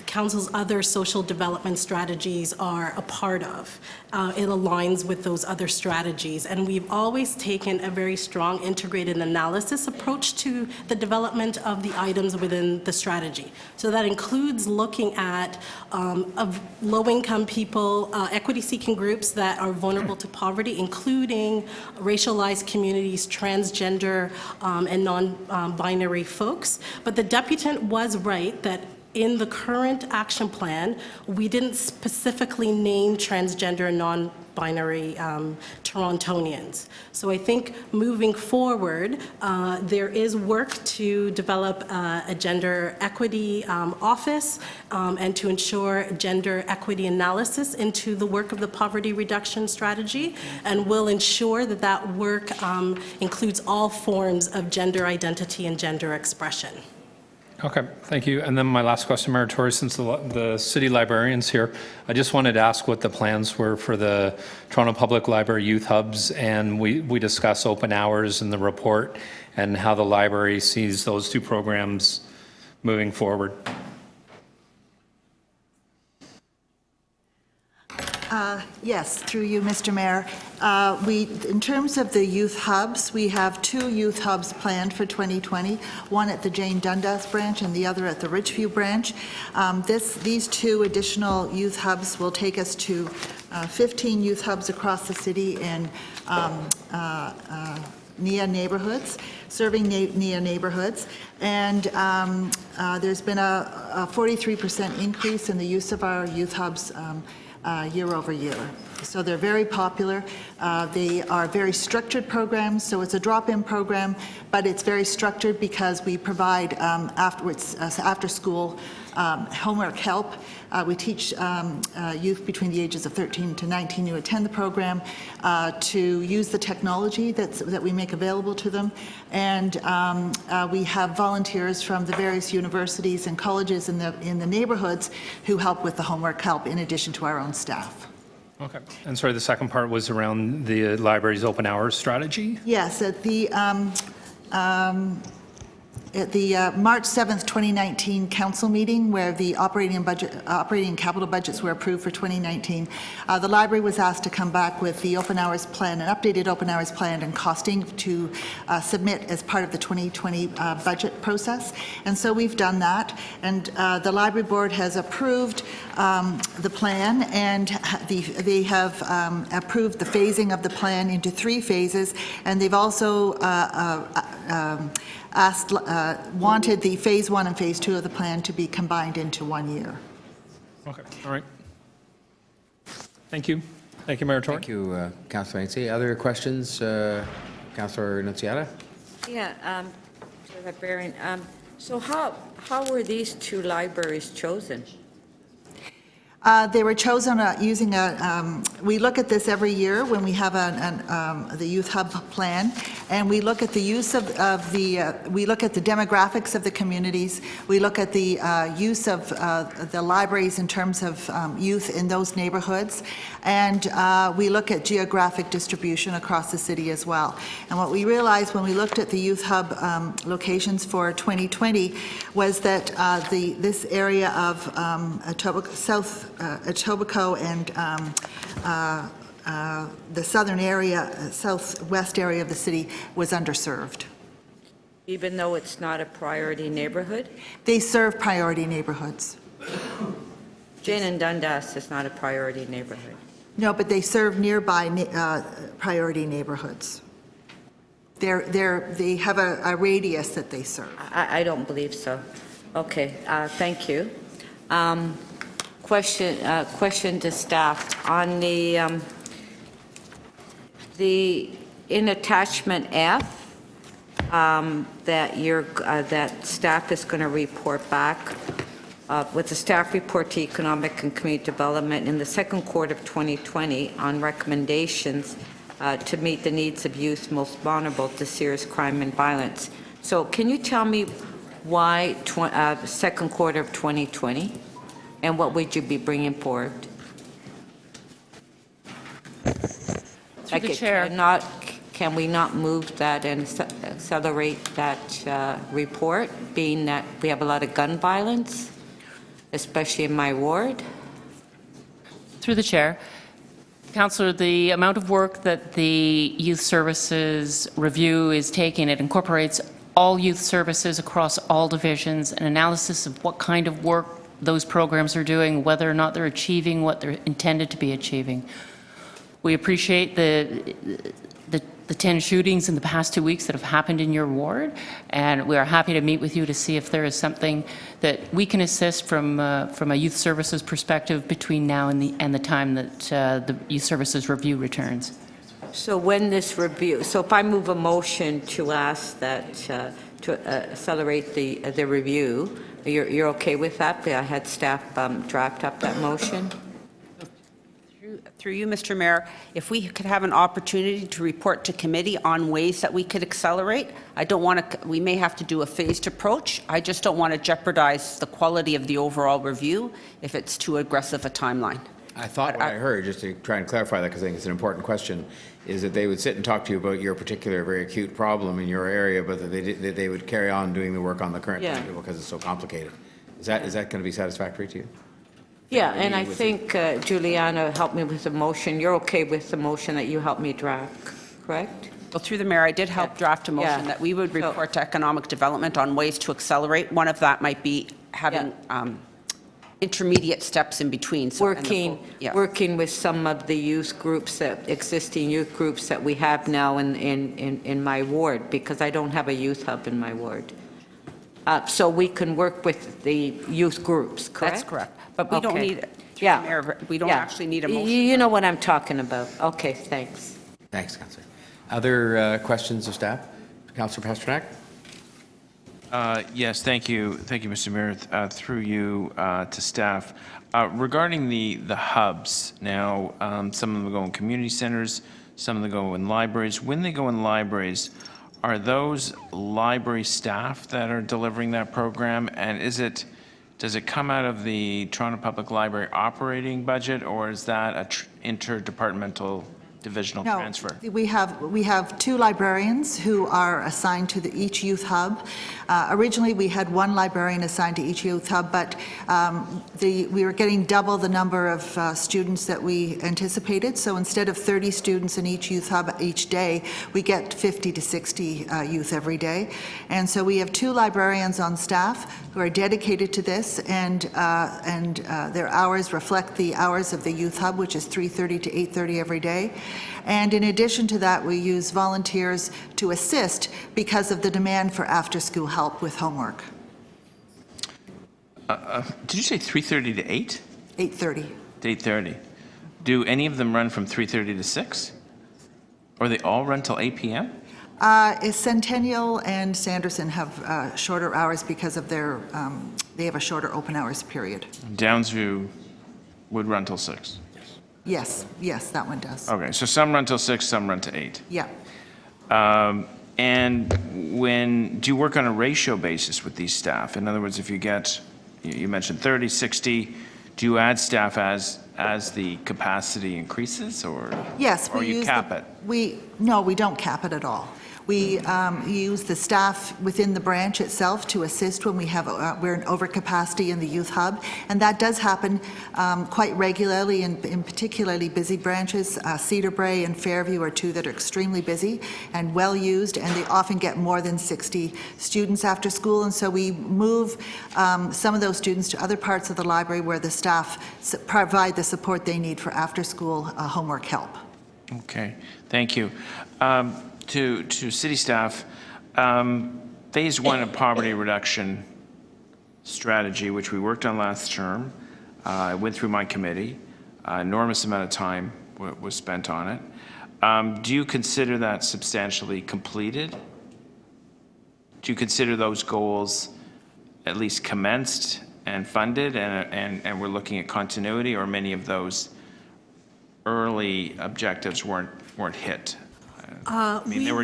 council's other social development strategies are a part of. It aligns with those other strategies. And we've always taken a very strong integrated analysis approach to the development of the items within the strategy. So that includes looking at of low-income people, equity-seeking groups that are vulnerable to poverty, including racialized communities, transgender and non-binary folks. But the deputant was right that in the current action plan, we didn't specifically name transgender and non-binary Torontonians. So I think moving forward, there is work to develop a gender equity office and to ensure gender equity analysis into the work of the poverty reduction strategy, and will ensure that that work includes all forms of gender identity and gender expression. Okay, thank you. And then my last question, Mayor Tory, since the city librarian's here, I just wanted to ask what the plans were for the Toronto Public Library Youth Hubs, and we discuss open hours in the report and how the library sees those two programs moving forward. Yes, through you, Mr. Mayor. In terms of the youth hubs, we have 2 youth hubs planned for 2020, one at the Jane Dundas branch and the other at the Ridgeview branch. These 2 additional youth hubs will take us to 15 youth hubs across the city in NIA neighborhoods, serving NIA neighborhoods. And there's been a 43% increase in the use of our youth hubs year over year. So they're very popular. They are very structured programs, so it's a drop-in program, but it's very structured because we provide after school homework help. We teach youth between the ages of 13 to 19 who attend the program to use the technology that we make available to them. And we have volunteers from the various universities and colleges in the neighborhoods who help with the homework help in addition to our own staff. Okay. And sorry, the second part was around the library's open hours strategy? Yes, at the March 7th, 2019 council meeting where the operating and capital budgets were approved for 2019, the library was asked to come back with the open hours plan, an updated open hours plan and costing to submit as part of the 2020 budget process. And so we've done that, and the library board has approved the plan, and they have approved the phasing of the plan into 3 phases, and they've also wanted the phase 1 and phase 2 of the plan to be combined into 1 year. Okay, all right. Thank you. Thank you, Mayor Tory. Thank you, Councillor Ainsley. Other questions? Councillor Nunziata? Yeah, Librarian. So how were these 2 libraries chosen? They were chosen using we look at this every year when we have the youth hub plan, and we look at the use we look at the demographics of the communities, we look at the use of the libraries in terms of youth in those neighborhoods, and we look at geographic distribution across the city as well. And what we realized when we looked at the youth hub locations for 2020 was that this area of Etobicoke and the southern area, southwest area of the city was underserved. Even though it's not a priority neighborhood? They serve priority neighborhoods. Jane and Dundas is not a priority neighborhood. No, but they serve nearby priority neighborhoods. They have a radius that they serve. I don't believe so. Okay, thank you. Question to staff on the in attachment F that staff is going to report back with the staff report to economic and community development in the second quarter of 2020 on recommendations to meet the needs of youth most vulnerable to serious crime and violence. So can you tell me why second quarter of 2020? And what would you be bringing forward? Through the chair. Can we not move that and accelerate that report, being that we have a lot of gun violence especially in my ward. Through the chair. Councillor, the amount of work that the Youth Services Review is taking, it incorporates all youth services across all divisions, an analysis of what kind of work those programs are doing, whether or not they're achieving what they're intended to be achieving. We appreciate the 10 shootings in the past 2 weeks that have happened in your ward, and we are happy to meet with you to see if there is something that we can assist from a youth services perspective between now and the time that the Youth Services Review returns. So when this review, so if I move a motion to ask that, to accelerate the review, you're okay with that? I had staff draft up that motion. Through you, Mr. Mayor, if we could have an opportunity to report to committee on ways that we could accelerate, I don't want to, we may have to do a phased approach. I just don't want to jeopardize the quality of the overall review if it's too aggressive a timeline. I thought what I heard, just to try and clarify that, because I think it's an important question, is that they would sit and talk to you about your particular very acute problem in your area, but that they would carry on doing the work on the current timetable because it's so complicated. Is that going to be satisfactory to you? Yeah, and I think Juliana helped me with the motion. You're okay with the motion that you helped me draft, correct? Well, through the mayor, I did help draft a motion that we would report to economic development on ways to accelerate. One of that might be having intermediate steps in between. So working with some of the youth groups, existing youth groups that we have now in my ward, because I don't have a youth hub in my ward. So we can work with the youth groups, correct? That's correct. But we don't need, Mayor, we don't actually need a motion. You know what I'm talking about. Okay, thanks. Thanks, Councillor. Other questions of staff? Councillor Pasternak? Yes, thank you. Thank you, Mr. Mayor. Through you to staff. Regarding the hubs, now, some of them go in community centers, some of them go in libraries. When they go in libraries, are those library staff that are delivering that program? And does it come out of the Toronto Public Library operating budget, or is that an interdepartmental divisional transfer? We have two librarians who are assigned to each youth hub. Originally, we had one librarian assigned to each youth hub, but we were getting double the number of students that we anticipated. So instead of 30 students in each youth hub each day, we get 50 to 60 youth every day. And so we have two librarians on staff who are dedicated to this, and their hours reflect the hours of the youth hub, which is 3:30 to 8:30 every day. And in addition to that, we use volunteers to assist because of the demand for after-school help with homework. Did you say 3:30 to 8? 8:30. To 8:30. Do any of them run from 3:30 to 6? Or they all run till 8 p.m.? Centennial and Sanderson have shorter hours because of their, they have a shorter open hours period. Downsview would run till 6? Yes, that one does. Okay, so some run till 6, some run to 8. Yeah. And do you work on a ratio basis with these staff? In other words, if you get, you mentioned 30, 60, do you add staff as the capacity increases, or you cap it? No, we don't cap it at all. We use the staff within the branch itself to assist when we're in overcapacity in the youth hub, and that does happen quite regularly in particularly busy branches. Cedar Brae and Fairview are two that are extremely busy and well used, and they often get more than 60 students after school, and so we move some of those students to other parts of the library where the staff provide the support they need for after-school homework help. Okay, thank you. To city staff, phase 1 of poverty reduction strategy, which we worked on last term, went through my committee. Enormous amount of time was spent on it. Do you consider that substantially completed? Do you consider those goals at least commenced and funded, and we're looking at continuity, or many of those early objectives weren't hit? I mean, there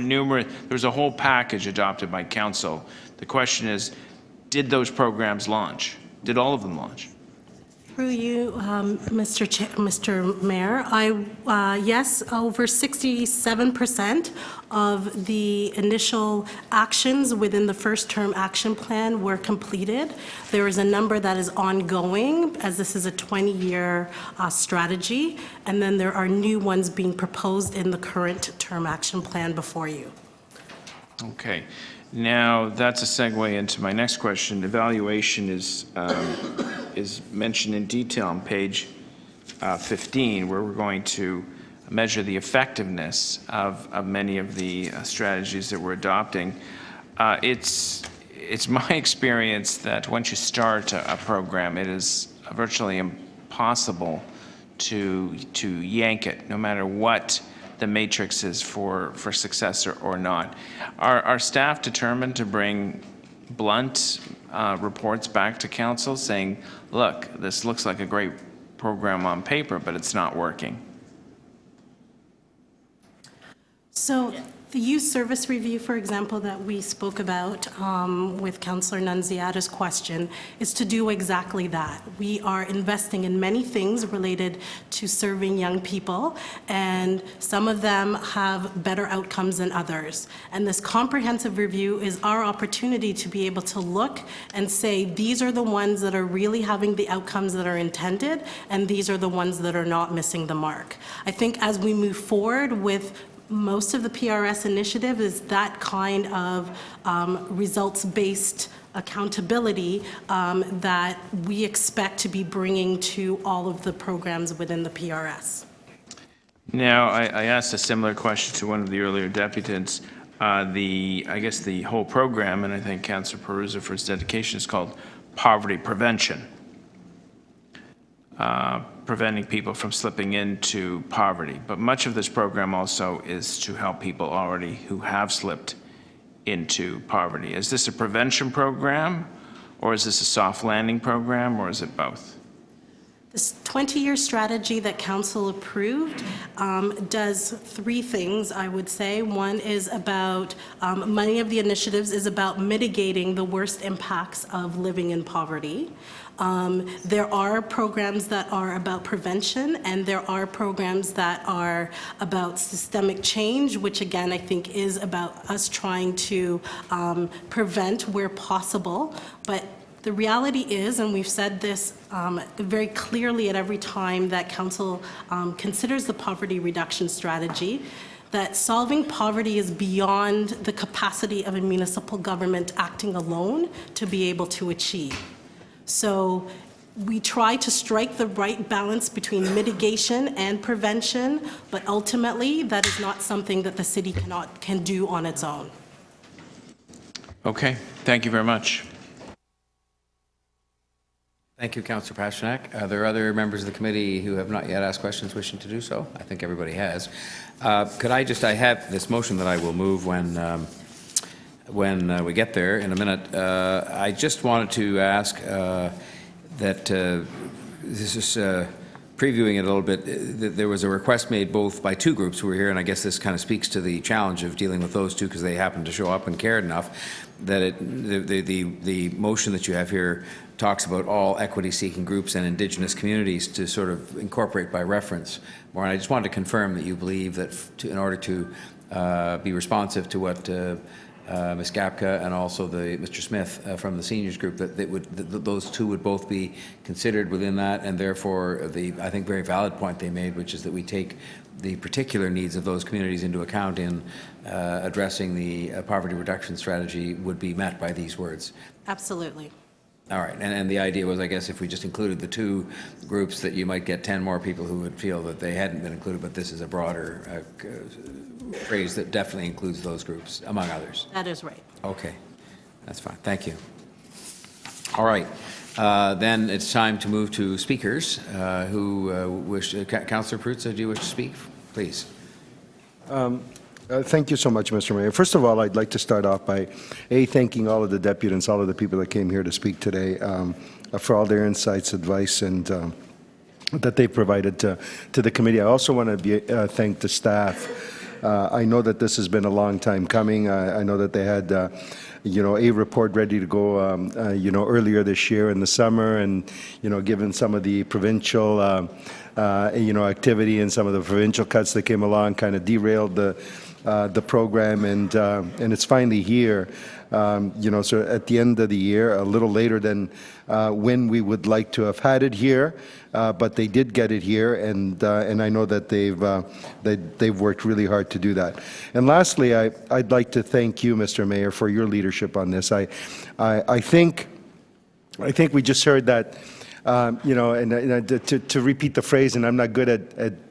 was a whole package adopted by council. The question is, did those programs launch? Did all of them launch? Through you, Mr. Mayor, yes, over 67% of the initial actions within the first term action plan were completed. There is a number that is ongoing, as this is a 20-year strategy, and then there are new ones being proposed in the current term action plan before you. Okay. Now, that's a segue into my next question. Evaluation is mentioned in detail on page 15, where we're going to measure the effectiveness of many of the strategies that we're adopting. It's my experience that once you start a program, it is virtually impossible to yank it, no matter what the matrix is for success or not. Are staff determined to bring blunt reports back to council saying, look, this looks like a great program on paper, but it's not working? So the youth service review, for example, that we spoke about with Councillor Nunziata's question, is to do exactly that. We are investing in many things related to serving young people, and some of them have better outcomes than others. And this comprehensive review is our opportunity to be able to look and say, these are the ones that are really having the outcomes that are intended, and these are the ones that are not missing the mark. I think as we move forward with most of the PRS initiative is that kind of results-based accountability that we expect to be bringing to all of the programs within the PRS. Now, I asked a similar question to one of the earlier deputants. I guess the whole program, and I think Councillor Peruzza for its dedication, is called poverty prevention. Preventing people from slipping into poverty. But much of this program also is to help people already who have slipped into poverty. Is this a prevention program, or is this a soft landing program, or is it both? This 20-year strategy that Council approved does three things, I would say. One is about, many of the initiatives is about mitigating the worst impacts of living in poverty. There are programs that are about prevention, and there are programs that are about systemic change, which again, I think is about us trying to prevent where possible. But the reality is, and we've said this very clearly at every time that Council considers the poverty reduction strategy, that solving poverty is beyond the capacity of a municipal government acting alone to be able to achieve. So we try to strike the right balance between mitigation and prevention, but ultimately that is not something that the city can do on its own. Okay, thank you very much. Thank you, Councillor Pasternak. Are there other members of the committee who have not yet asked questions wishing to do so? I think everybody has. I have this motion that I will move when we get there in a minute. I just wanted to ask that this is previewing it a little bit. There was a request made both by two groups who were here, and I guess this kind of speaks to the challenge of dealing with those two because they happened to show up and cared enough, that the motion that you have here talks about all equity-seeking groups and Indigenous communities to sort of incorporate by reference more. And I just wanted to confirm that you believe that in order to be responsive to what Ms. Gapka and also Mr. Smith from the seniors group, that those two would both be considered within that, and therefore I think very valid point they made, which is that we take the particular needs of those communities into account in addressing the poverty reduction strategy would be met by these words. Absolutely. All right, and the idea was, I guess, if we just included the two groups, that you might get 10 more people who would feel that they hadn't been included, but this is a broader phrase that definitely includes those groups, among others. That is right. Okay, that's fine. Thank you. All right, then it's time to move to speakers who wish. Councillor Peruzza, do you wish to speak? Please. Thank you so much, Mr. Mayor. First of all, I'd like to start off by thanking all of the deputants, all of the people that came here to speak today for all their insights, advice, and that they provided to the committee. I also want to thank the staff I know that this has been a long time coming. I know that they had, a report ready to go, earlier this year in the summer, and, given some of the provincial, activity and some of the provincial cuts that came along, kind of derailed the program, and it's finally here. So at the end of the year, a little later than when we would like to have had it here, but they did get it here, and I know that they've worked really hard to do that. And lastly, I'd like to thank you, Mr. Mayor, for your leadership on this. I think we just heard that, to repeat the phrase, and I'm not good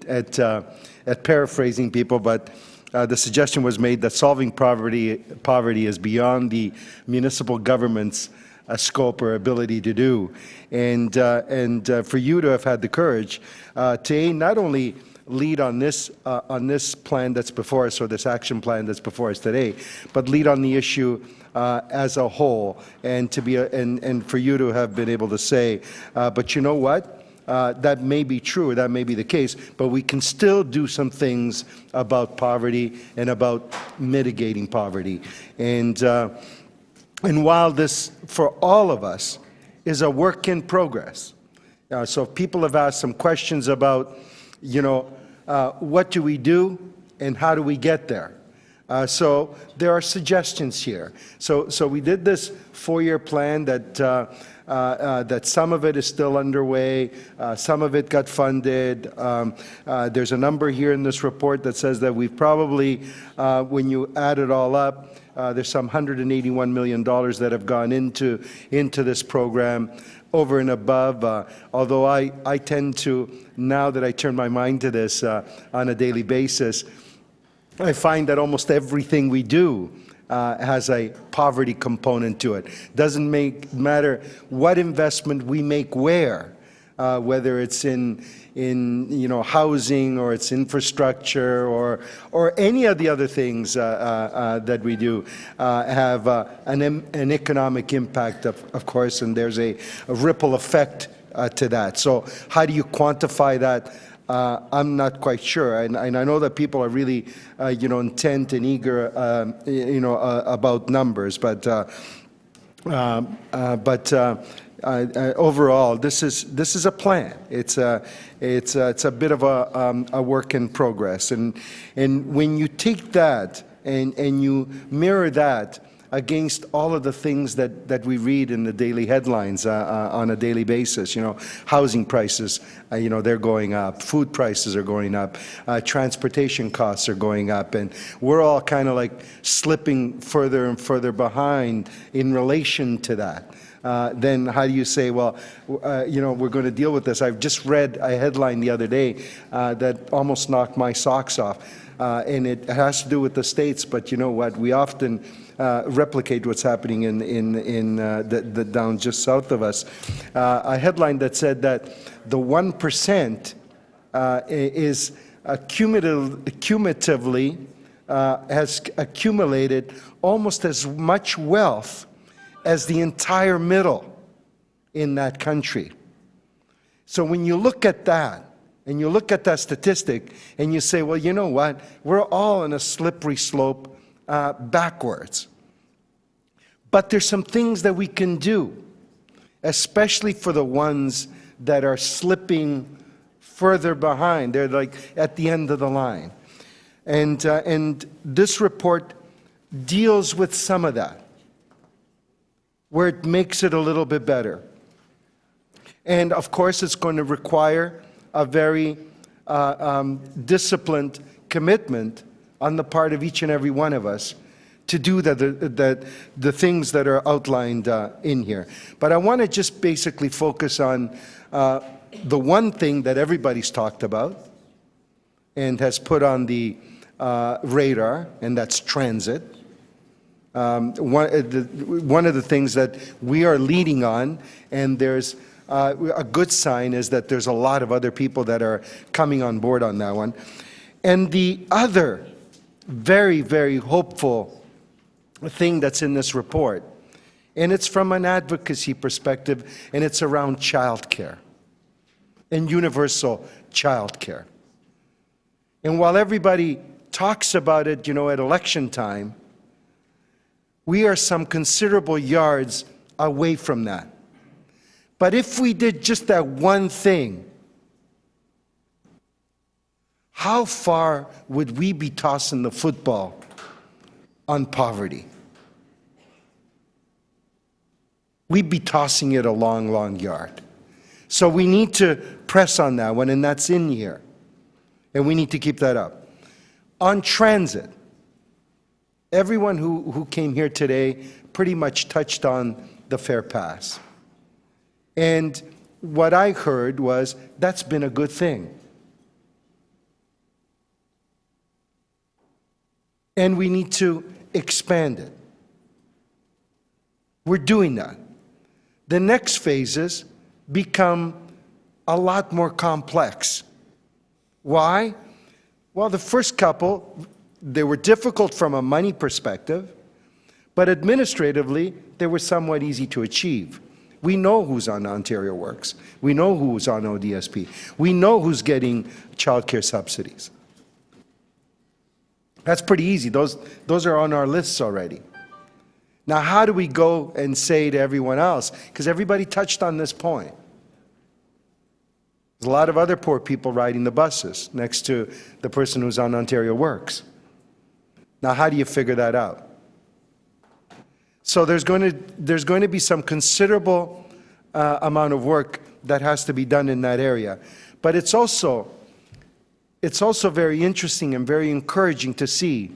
at paraphrasing people, but the suggestion was made that solving poverty is beyond the municipal government's scope or ability to do. And for you to have had the courage to not only lead on this plan that's before us, or this action plan that's before us today, but lead on the issue as a whole, and to be and for you to have been able to say, but you know what? That may be true, that may be the case, but we can still do some things about poverty and about mitigating poverty. And while this, for all of us, is a work in progress, so if people have asked some questions about, what do we do and how do we get there? So there are suggestions here. So we did this 4-year plan that some of it is still underway, some of it got funded. There's a number here in this report that says that we've probably, when you add it all up, there's some $181 million that have gone into this program over and above, although I tend to, now that I turn my mind to this on a daily basis, I find that almost everything we do has a poverty component to it. Doesn't matter what investment we make where, whether it's in housing, or it's infrastructure, or any of the other things that we do have an economic impact, of course, and there's a ripple effect to that. So how do you quantify that? I'm not quite sure, and I know that people are really, intent and eager, about numbers, but overall, this is a plan. It's a bit of a work in progress, and when you take that and you mirror that against all of the things that we read in the daily headlines on a daily basis. Housing prices, they're going up. Food prices are going up. Transportation costs are going up. And we're all kind of like slipping further and further behind in relation to that. Then how do you say, well, we're going to deal with this? I've just read a headline the other day that almost knocked my socks off. And it has to do with the States, but you know what? We often replicate what's happening in the down just south of us. A headline that said that the 1% is cumulatively has accumulated almost as much wealth as the entire middle in that country. So when you look at that, and you look at that statistic, and you say, well, you know what? We're all on a slippery slope backwards. But there's some things that we can do, especially for the ones that are slipping further behind. They're like at the end of the line. And this report deals with some of that, where it makes it a little bit better. And of course, it's going to require a very disciplined commitment on the part of each and every one of us to do the things that are outlined in here. But I want to just basically focus on the one thing that everybody's talked about and has put on the radar, and that's transit. One of the things that we are leading on, and there's a good sign is that there's a lot of other people that are coming on board on that one. And the other very, very hopeful thing that's in this report, and it's from an advocacy perspective, and it's around childcare and universal childcare. And while everybody talks about it, at election time, we are some considerable yards away from that. But if we did just that one thing, how far would we be tossing the football on poverty? We'd be tossing it a long, long yard. So we need to press on that one, and that's in here. And we need to keep that up. On transit, everyone who came here today pretty much touched on the fare pass. And what I heard was that's been a good thing. And we need to expand it. We're doing that. The next phases become a lot more complex. Why? Well, the first couple, they were difficult from a money perspective, but administratively, they were somewhat easy to achieve. We know who's on Ontario Works. We know who's on ODSP. We know who's getting childcare subsidies. That's pretty easy. Those are on our lists already. Now, how do we go and say to everyone else? Because everybody touched on this point. There's a lot of other poor people riding the buses next to the person who's on Ontario Works. Now, how do you figure that out? So there's going to be some considerable amount of work that has to be done in that area. But it's also very interesting and very encouraging to see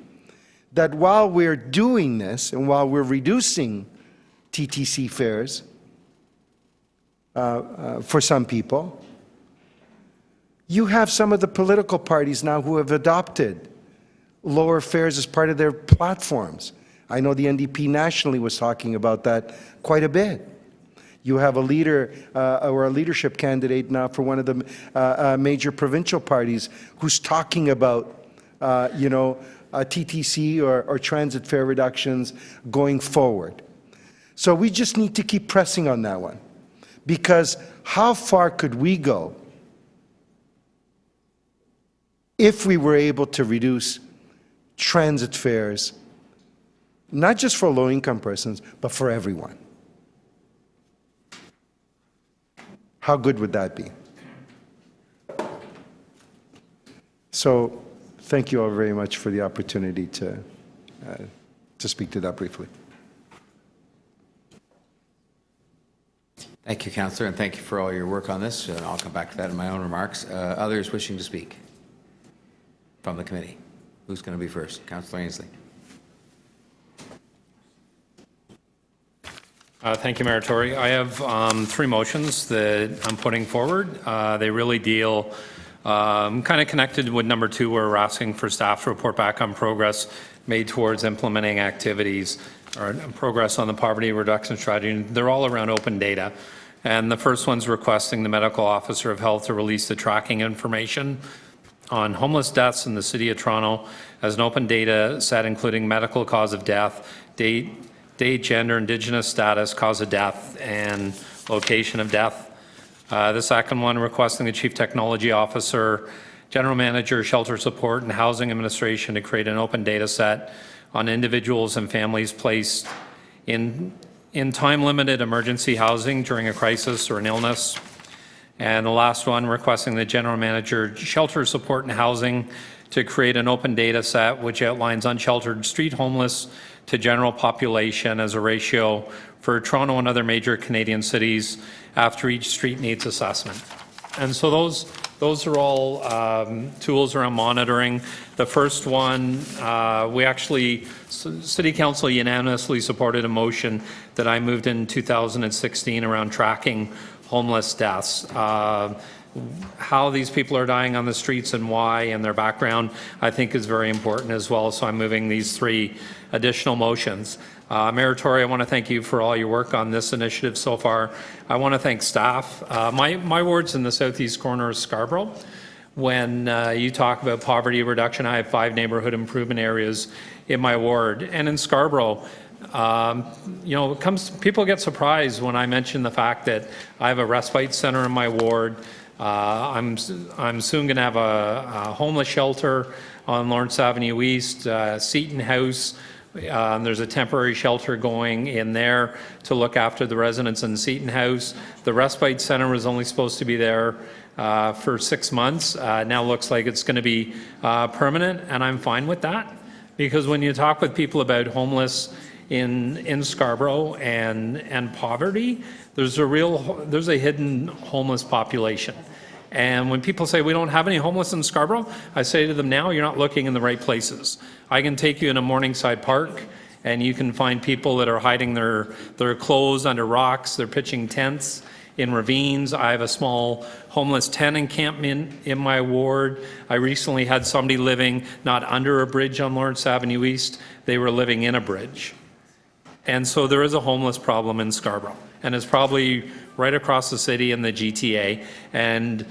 that while we're doing this and while we're reducing TTC fares for some people, you have some of the political parties now who have adopted lower fares as part of their platforms. I know the NDP nationally was talking about that quite a bit. You have a leader or a leadership candidate now for one of the major provincial parties who's talking about, TTC or transit fare reductions going forward. So we just need to keep pressing on that one. Because how far could we go if we were able to reduce transit fares, not just for low-income persons, but for everyone? How good would that be? So thank you all very much for the opportunity to speak to that briefly. Thank you, Councillor, and thank you for all your work on this. And I'll come back to that in my own remarks. Others wishing to speak from the committee. Who's going to be first? Councillor Ainsley. Thank you, Mayor Tory. I have three motions that I'm putting forward. They really deal kind of connected with number 2, where we're asking for staff to report back on progress made towards implementing activities or progress on the poverty reduction strategy. They're all around open data. And the first one's requesting the medical officer of health to release the tracking information on homeless deaths in the City of Toronto as an open data set, including medical cause of death, date, gender, Indigenous status, cause of death, and location of death. The second one, requesting the Chief Technology Officer, General Manager, Shelter Support and Housing Administration to create an open data set on individuals and families placed in time-limited emergency housing during a crisis or an illness. And the last one, requesting the General Manager, Shelter Support and Housing to create an open data set which outlines unsheltered street homeless to general population as a ratio for Toronto and other major Canadian cities after each street needs assessment. And so those are all tools around monitoring. The first one, City Council unanimously supported a motion that I moved in 2016 around tracking homeless deaths. How these people are dying on the streets and why and their background, I think is very important as well. So I'm moving these 3 additional motions. Mayor Tory, I want to thank you for all your work on this initiative so far. I want to thank staff. My ward's in the southeast corner of Scarborough. When you talk about poverty reduction, I have 5 neighborhood improvement areas in my ward. And in Scarborough, people get surprised when I mention the fact that I have a respite center in my ward, I'm soon going to have a homeless shelter on Lawrence Avenue East, Seton House. There's a temporary shelter going in there to look after the residents in Seton House. The respite center was only supposed to be there for 6 months. Now looks like it's going to be permanent, and I'm fine with that. Because when you talk with people about homeless in Scarborough and poverty, there's a hidden homeless population. And when people say we don't have any homeless in Scarborough, I say to them, now you're not looking in the right places. I can take you in a Morningside Park and you can find people that are hiding their clothes under rocks, they're pitching tents in ravines. I have a small homeless tent encampment in my ward. I recently had somebody living not under a bridge on Lawrence Avenue East, they were living in a bridge. And so there is a homeless problem in Scarborough, and it's probably right across the city in the GTA. And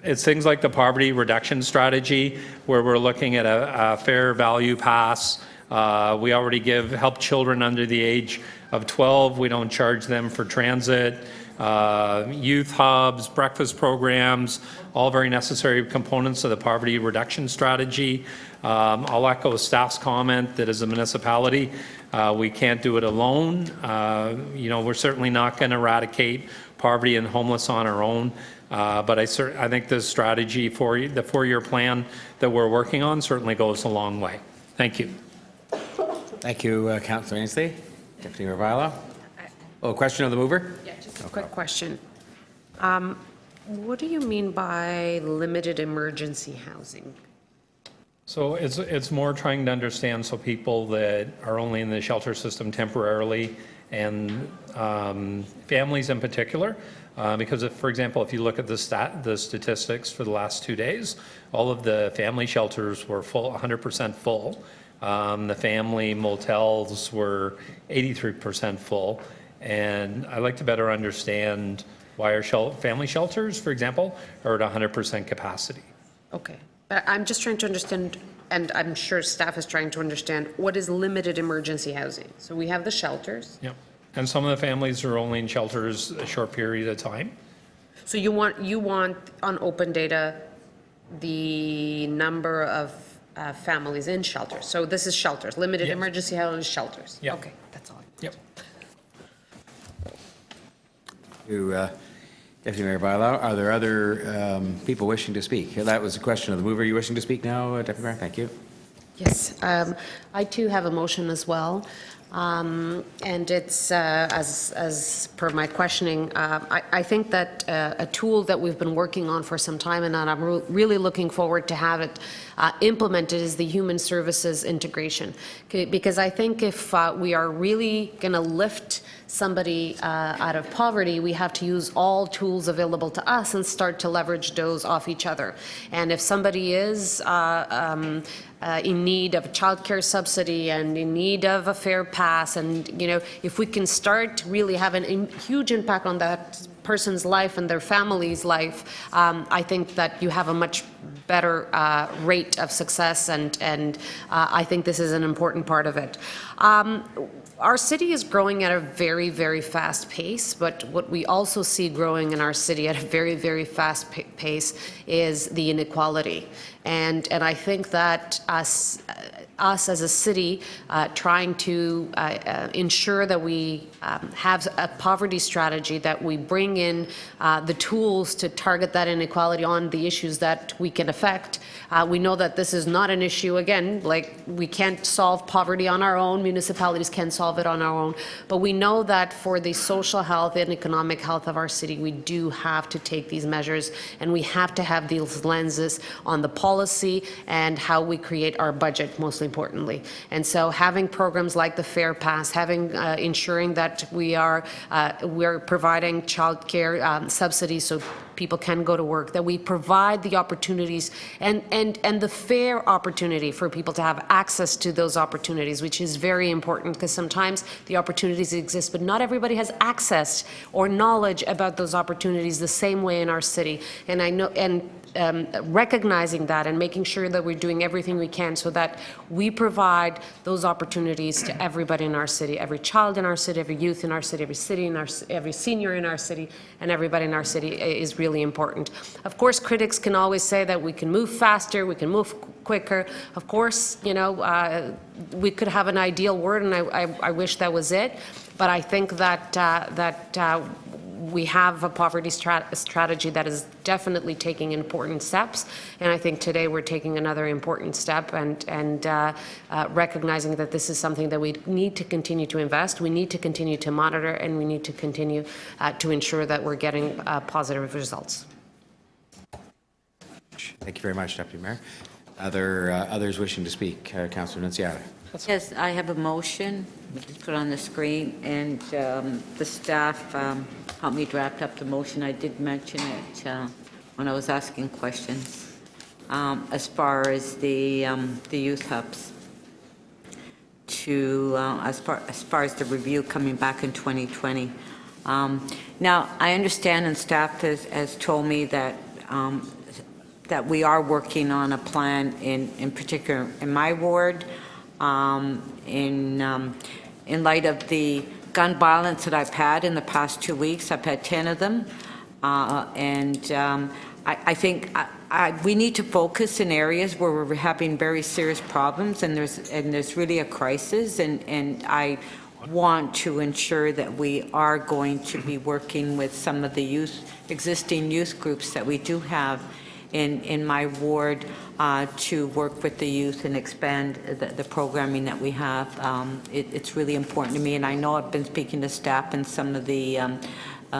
it's things like the poverty reduction strategy, where we're looking at a fair value pass. We already help children under the age of 12. We don't charge them for transit. Youth hubs, breakfast programs, all very necessary components of the poverty reduction strategy. I'll echo staff's comment that as a municipality, we can't do it alone. We're certainly not going to eradicate poverty and homeless on our own. But I think the strategy for the 4-year plan that we're working on certainly goes a long way. Thank you. Thank you, Councillor Ainsley. Deputy Mayor Viola. Oh, question of the mover? Yeah, just a quick question. What do you mean by limited emergency housing? So it's more trying to understand, so people that are only in the shelter system temporarily, and families in particular, because for example, if you look at the statistics for the last 2 days, all of the family shelters were full, 100% full. The family motels were 83% full. And I'd like to better understand why our family shelters, for example, are at 100% capacity. Okay. I'm just trying to understand, and I'm sure staff is trying to understand, what is limited emergency housing? So we have the shelters. Yep. And some of the families are only in shelters a short period of time. So you want on open data the number of families in shelters. So this is shelters, limited emergency housing shelters. Yep. Okay, that's all. Yep. To Deputy Mayor Viola, are there other people wishing to speak? That was a question of the mover. Are you wishing to speak now, Deputy Mayor? Thank you. Yes, I too have a motion as well. And it's, as per my questioning, I think that a tool that we've been working on for some time, and that I'm really looking forward to have it implemented, is the human services integration. Because I think if we are really going to lift somebody out of poverty, we have to use all tools available to us and start to leverage those off each other. And if somebody is in need of a child care subsidy and in need of a fair pass, and if we can start really having a huge impact on that person's life and their family's life, I think that you have a much better rate of success, and I think this is an important part of it. Our city is growing at a very, very fast pace, but what we also see growing in our city at a very, very fast pace is the inequality. And I think that us as a city trying to ensure that we have a poverty strategy, that we bring in the tools to target that inequality on the issues that we can affect. We know that this is not an issue, again, like we can't solve poverty on our own, municipalities can't solve it on our own, but we know that for the social health and economic health of our city, we do have to take these measures, and we have to have these lenses on the policy and how we create our budget, most importantly. And so having programs like the Fair Pass, ensuring that we're providing child care subsidies so people can go to work, that we provide the opportunities and the fair opportunity for people to have access to those opportunities, which is very important, because sometimes the opportunities exist, but not everybody has access or knowledge about those opportunities the same way in our city. And I know, and recognizing that and making sure that we're doing everything we can so that we provide those opportunities to everybody in our city, every child in our city, every youth in our city, every senior in our city, and everybody in our city is really important. Of course, critics can always say that we can move faster, we can move quicker. Of course, you know, we could have an ideal word, and I wish that was it. But I think that we have a poverty strategy that is definitely taking important steps, and I think today we're taking another important step and recognizing that this is something that we need to continue to invest, we need to continue to monitor, and we need to continue to ensure that we're getting positive results. Thank you very much, Deputy Mayor. Others wishing to speak? Councillor Nunziata. Yes, I have a motion. Just put on the screen, and the staff helped me draft up the motion. I did mention it when I was asking questions as far as the youth hubs. As far as the review coming back in 2020. Now, I understand, and staff has told me that that we are working on a plan in particular in my ward. In light of the gun violence that I've had in the past 2 weeks, I've had 10 of them, I think we need to focus in areas where we're having very serious problems, and there's really a crisis, and I want to ensure that we are going to be working with some of the existing youth groups that we do have in my ward to work with the youth and expand the programming that we have. It's really important to me, and I know I've been speaking to staff and some of the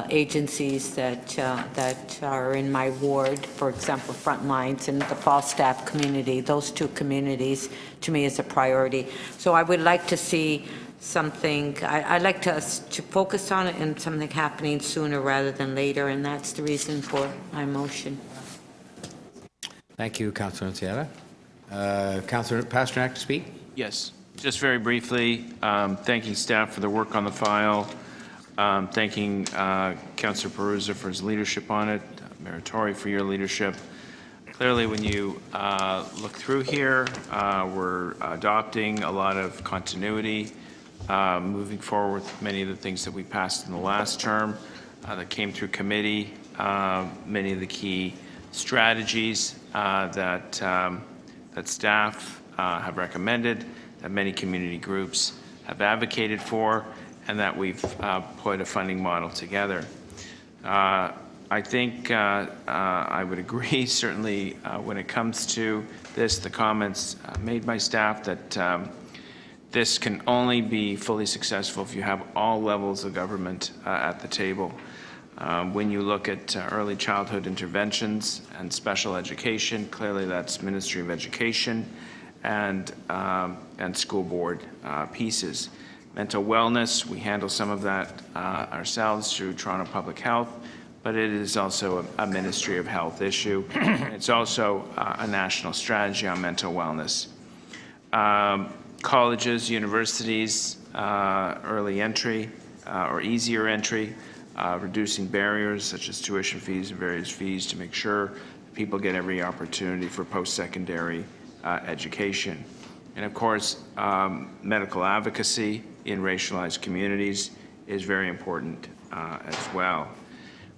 agencies that are in my ward, for example, Frontlines and the Falstaff community. Those two communities, to me, is a priority. So I would like to see something, I'd like us to focus on it and something happening sooner rather than later, and that's the reason for my motion. Thank you, Councillor Nunziata. Councillor Pasternak to speak? Yes, just very briefly, thanking staff for the work on the file, thanking Councillor Peruzza for his leadership on it, Mayor Tory for your leadership. Clearly, when you look through here, we're adopting a lot of continuity, moving forward with many of the things that we passed in the last term that came through committee, many of the key strategies that staff have recommended, that many community groups have advocated for, and that we've put a funding model together. I think I would agree, certainly, when it comes to this, the comments made by staff that this can only be fully successful if you have all levels of government at the table. When you look at early childhood interventions and special education, clearly that's Ministry of Education and school board pieces. Mental wellness, we handle some of that ourselves through Toronto Public Health, but it is also a Ministry of Health issue. It's also a national strategy on mental wellness. Colleges, universities, early entry or easier entry, reducing barriers such as tuition fees and various fees to make sure people get every opportunity for post-secondary education. And of course, medical advocacy in racialized communities is very important as well.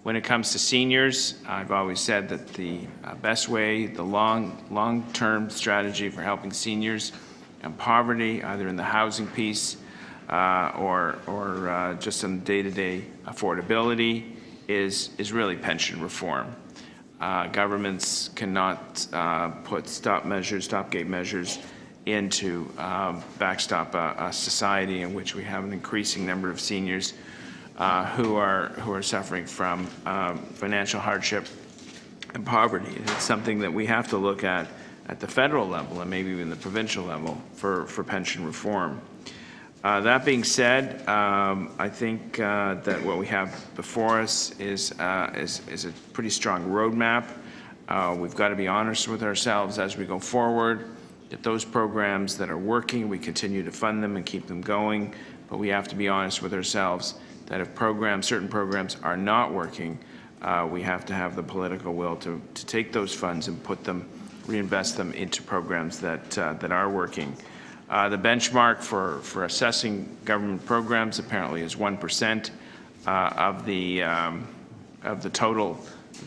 When it comes to seniors, I've always said that the best way, the long-term strategy for helping seniors and poverty, either in the housing piece or just on day-to-day affordability, is really pension reform. Governments cannot put stopgate measures into backstop a society in which we have an increasing number of seniors who are suffering from financial hardship and poverty. And it's something that we have to look at the federal level and maybe even the provincial level for pension reform. That being said, I think that what we have before us is a pretty strong roadmap. We've got to be honest with ourselves as we go forward, that those programs that are working, we continue to fund them and keep them going, but we have to be honest with ourselves that if certain programs are not working, we have to have the political will to take those funds and reinvest them into programs that are working. The benchmark for assessing government programs apparently is 1% of the total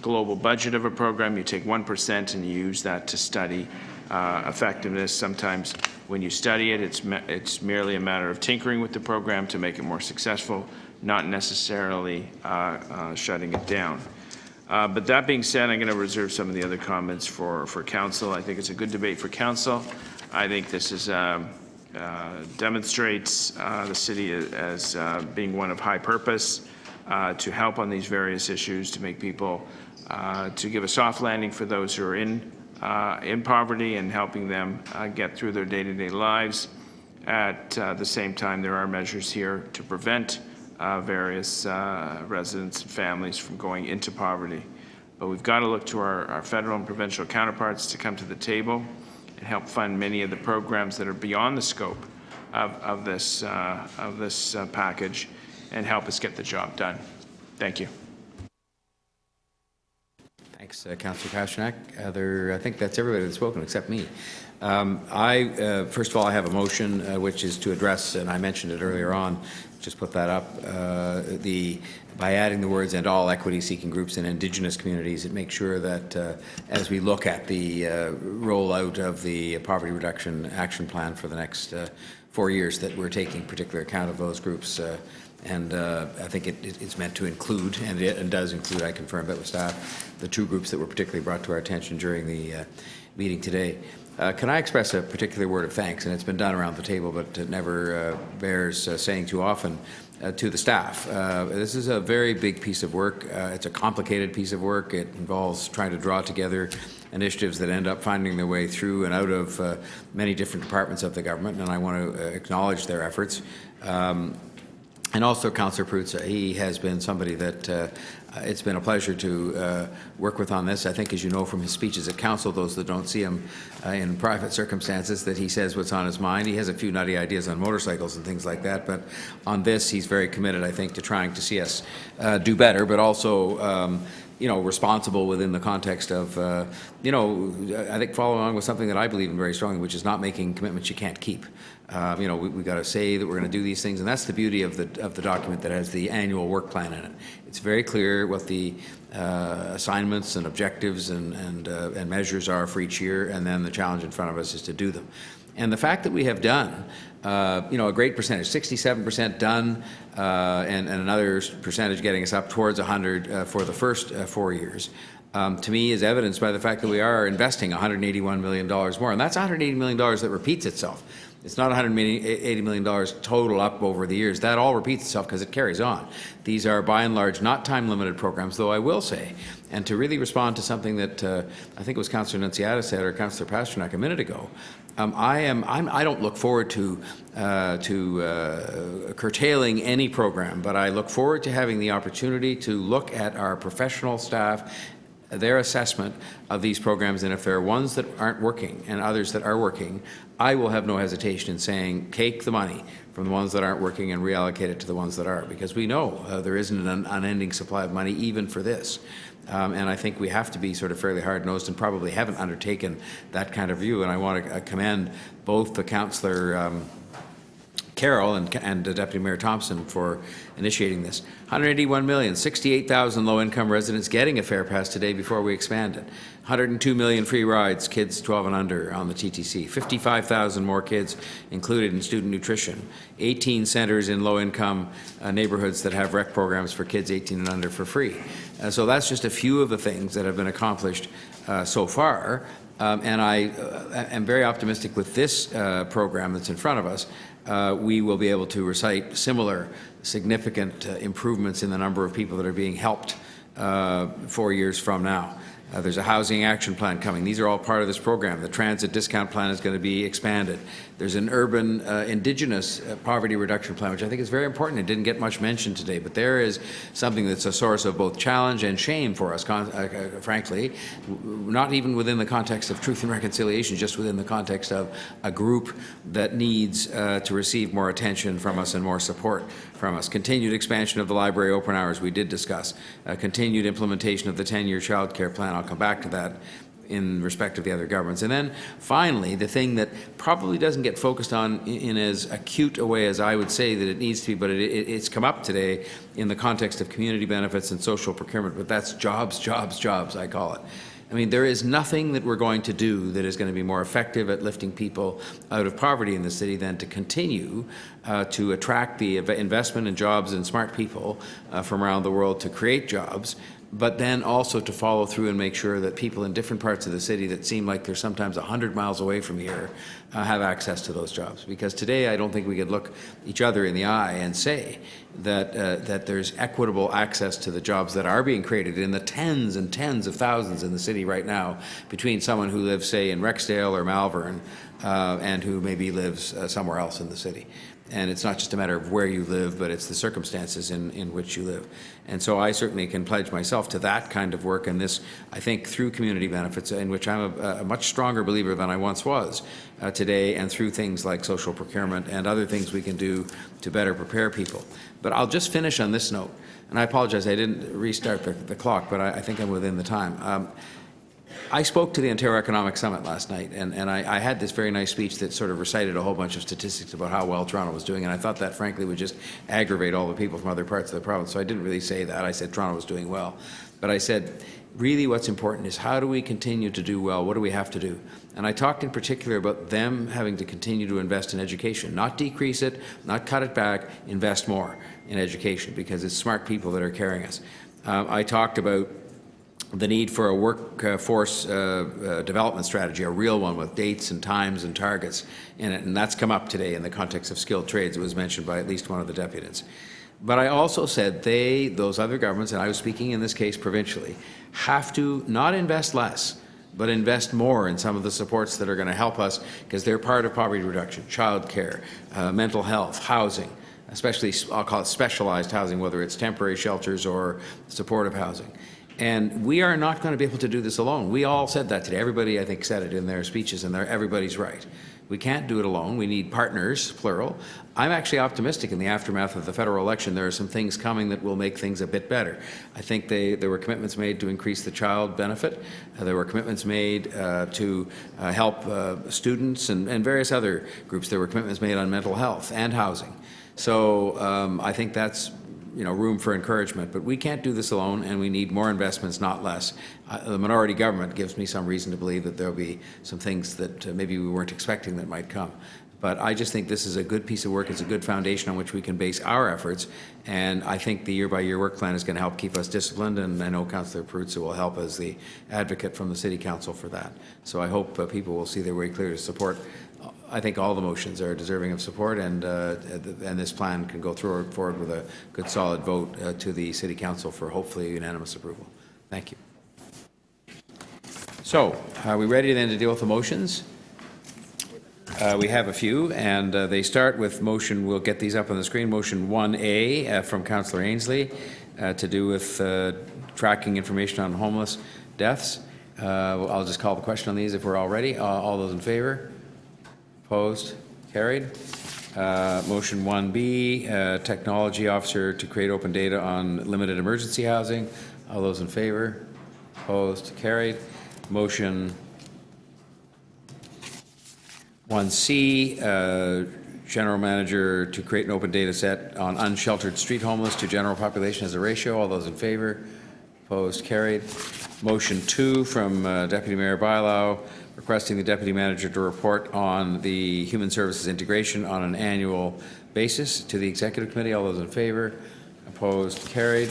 global budget of a program. You take 1% and you use that to study effectiveness. Sometimes when you study it, it's merely a matter of tinkering with the program to make it more successful, not necessarily shutting it down. But that being said, I'm going to reserve some of the other comments for council. I think it's a good debate for council. I think this is demonstrates the city as being one of high purpose to help on these various issues, to make people, to give a soft landing for those who are in poverty and helping them get through their day-to-day lives. At the same time, there are measures here to prevent various residents and families from going into poverty. But we've got to look to our federal and provincial counterparts to come to the table and help fund many of the programs that are beyond the scope of this package and help us get the job done. Thank you. Thanks, Councillor Pasternak. I think that's everybody that's spoken except me. First of all, I have a motion which is to address, and I mentioned it earlier on, just put that up, by adding the words "and all equity-seeking groups and Indigenous communities," it makes sure that as we look at the rollout of the poverty reduction action plan for the next 4 years, that we're taking particular account of those groups. And I think it's meant to include, and it does include, I confirmed that with staff, the two groups that were particularly brought to our attention during the meeting today. Can I express a particular word of thanks, and it's been done around the table, but it never bears saying too often, to the staff. This is a very big piece of work. It's a complicated piece of work. It involves trying to draw together initiatives that end up finding their way through and out of many different departments of the government, and I want to acknowledge their efforts. And also Councillor Prutza, he has been somebody that it's been a pleasure to work with on this. I think, as you know from his speeches at council, those that don't see him in private circumstances, that he says what's on his mind. He has a few nutty ideas on motorcycles and things like that, but on this he's very committed, I think, to trying to see us do better, but also responsible within the context of, I think follow along with something that I believe in very strongly, which is not making commitments you can't keep. We've got to say that we're going to do these things, and that's the beauty of the document that has the annual work plan in it. It's very clear what the assignments and objectives and measures are for each year, and then the challenge in front of us is to do them. And the fact that we have done, a great percentage, 67% done, and another percentage getting us up towards 100 for the first 4 years, to me is evidenced by the fact that we are investing $181 million more. And that's $180 million that repeats itself. It's not $180 million total up over the years. That all repeats itself because it carries on. These are, by and large, not time-limited programs, though I will say, and to really respond to something that I think it was Councillor Nunziata said, or Councillor Pasternak a minute ago, I don't look forward to curtailing any program, but I look forward to having the opportunity to look at our professional staff, their assessment of these programs, and if there are ones that aren't working and others that are working, I will have no hesitation in saying take the money from the ones that aren't working and reallocate it to the ones that are, because we know there isn't an unending supply of money even for this. And I think we have to be sort of fairly hard-nosed and probably haven't undertaken that kind of view. And I want to commend both the Councillor Carroll and Deputy Mayor Thompson for initiating this. 181 million, 68,000 low-income residents getting a fare pass today before we expand it. 102 million free rides, kids 12 and under on the TTC. 55,000 more kids included in student nutrition. 18 centres in low-income neighbourhoods that have rec programs for kids 18 and under for free. So that's just a few of the things that have been accomplished so far. And I am very optimistic with this program that's in front of us. We will be able to recite similar significant improvements in the number of people that are being helped 4 years from now. There's a housing action plan coming. These are all part of this program. The transit discount plan is going to be expanded. There's an urban indigenous poverty reduction plan, which I think is very important. It didn't get much mentioned today, but there is something that's a source of both challenge and shame for us, frankly, not even within the context of truth and reconciliation, just within the context of a group that needs to receive more attention from us and more support from us. Continued expansion of the library open hours, we did discuss. Continued implementation of the 10-year child care plan. I'll come back to that in respect of the other governments. And then finally, the thing that probably doesn't get focused on in as acute a way as I would say that it needs to be, but it's come up today in the context of community benefits and social procurement, but that's jobs, jobs, jobs, I call it. I mean, there is nothing that we're going to do that is going to be more effective at lifting people out of poverty in the city than to continue to attract the investment in jobs and smart people from around the world to create jobs, but then also to follow through and make sure that people in different parts of the city that seem like they're sometimes 100 miles away from here have access to those jobs. Because today I don't think we could look each other in the eye and say that there's equitable access to the jobs that are being created in the tens and tens of thousands in the city right now between someone who lives, say, in Rexdale or Malvern and who maybe lives somewhere else in the city. And it's not just a matter of where you live, but it's the circumstances in which you live. And so I certainly can pledge myself to that kind of work, and this, I think, through community benefits, in which I'm a much stronger believer than I once was today, and through things like social procurement and other things we can do to better prepare people. But I'll just finish on this note, and I apologize, I didn't restart the clock, but I think I'm within the time. I spoke to the Ontario Economic Summit last night, and I had this very nice speech that sort of recited a whole bunch of statistics about how well Toronto was doing, and I thought that, frankly, would just aggravate all the people from other parts of the province. So I didn't really say that. I said Toronto was doing well. But I said, really what's important is how do we continue to do well? What do we have to do? And I talked in particular about them having to continue to invest in education, not decrease it, not cut it back, invest more in education, because it's smart people that are carrying us. I talked about the need for a workforce development strategy, a real one with dates and times and targets in it, and that's come up today in the context of skilled trades. It was mentioned by at least one of the deputies. But I also said those other governments, and I was speaking in this case provincially, have to not invest less, but invest more in some of the supports that are going to help us, because they're part of poverty reduction, child care, mental health, housing, especially, I'll call it specialized housing, whether it's temporary shelters or supportive housing. And we are not going to be able to do this alone. We all said that today. Everybody, I think, said it in their speeches, and everybody's right. We can't do it alone. We need partners, plural. I'm actually optimistic in the aftermath of the federal election. There are some things coming that will make things a bit better. I think there were commitments made to increase the child benefit. There were commitments made to help students and various other groups. There were commitments made on mental health and housing. So I think that's room for encouragement, but we can't do this alone, and we need more investments, not less. The minority government gives me some reason to believe that there'll be some things that maybe we weren't expecting that might come. But I just think this is a good piece of work. It's a good foundation on which we can base our efforts, and I think the year-by-year work plan is going to help keep us disciplined, and I know Councillor Peruzza will help as the advocate from the City Council for that. So I hope people will see their way clear to support. I think all the motions are deserving of support, and this plan can go forward with a good, solid vote to the City Council for hopefully unanimous approval. Thank you. So, are we ready then to deal with the motions? We have a few, and they start with motion, we'll get these up on the screen, motion 1A from Councillor Ainsley to do with tracking information on homeless deaths. I'll just call the question on these if we're all ready. All those in favor? Opposed? Carried. Motion 1B, technology officer to create open data on limited emergency housing. All those in favor? Opposed? Carried. Motion 1C, general manager to create an open data set on unsheltered street homeless to general population as a ratio. All those in favor? Opposed? Carried. Motion 2 from Deputy Mayor Bylaw, requesting the Deputy Manager to report on the Human Services integration on an annual basis to the Executive Committee. All those in favor? Opposed? Carried.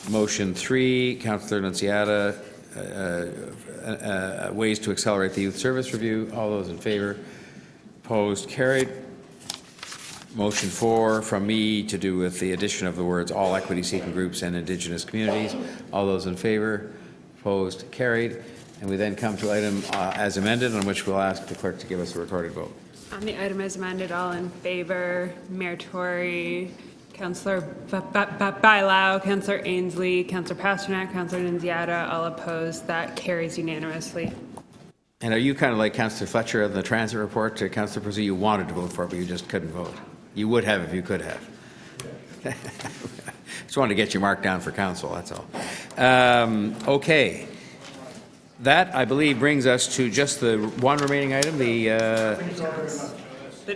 Motion 3, Councillor Nunziata, ways to accelerate the Youth Service Review. All those in favor? Opposed? Carried. Motion 4 from me to do with the addition of the words all equity-seeking groups and Indigenous communities. All those in favor? Opposed? Carried. And we then come to item as amended, on which we'll ask the clerk to give us a recorded vote. On the item as amended, all in favor, Mayor Tory, Councillor Bailao, Councillor Ainsley, Councillor Pasternak, Councillor Nunziata, all opposed. That carries unanimously. And are you kind of like Councillor Fletcher of the transit report to Councillor Brazil? You wanted to vote for it, but you just couldn't vote. You would have if you could have. Just wanted to get your mark down for council, that's all. Okay. That, I believe, brings us to just the one remaining item, the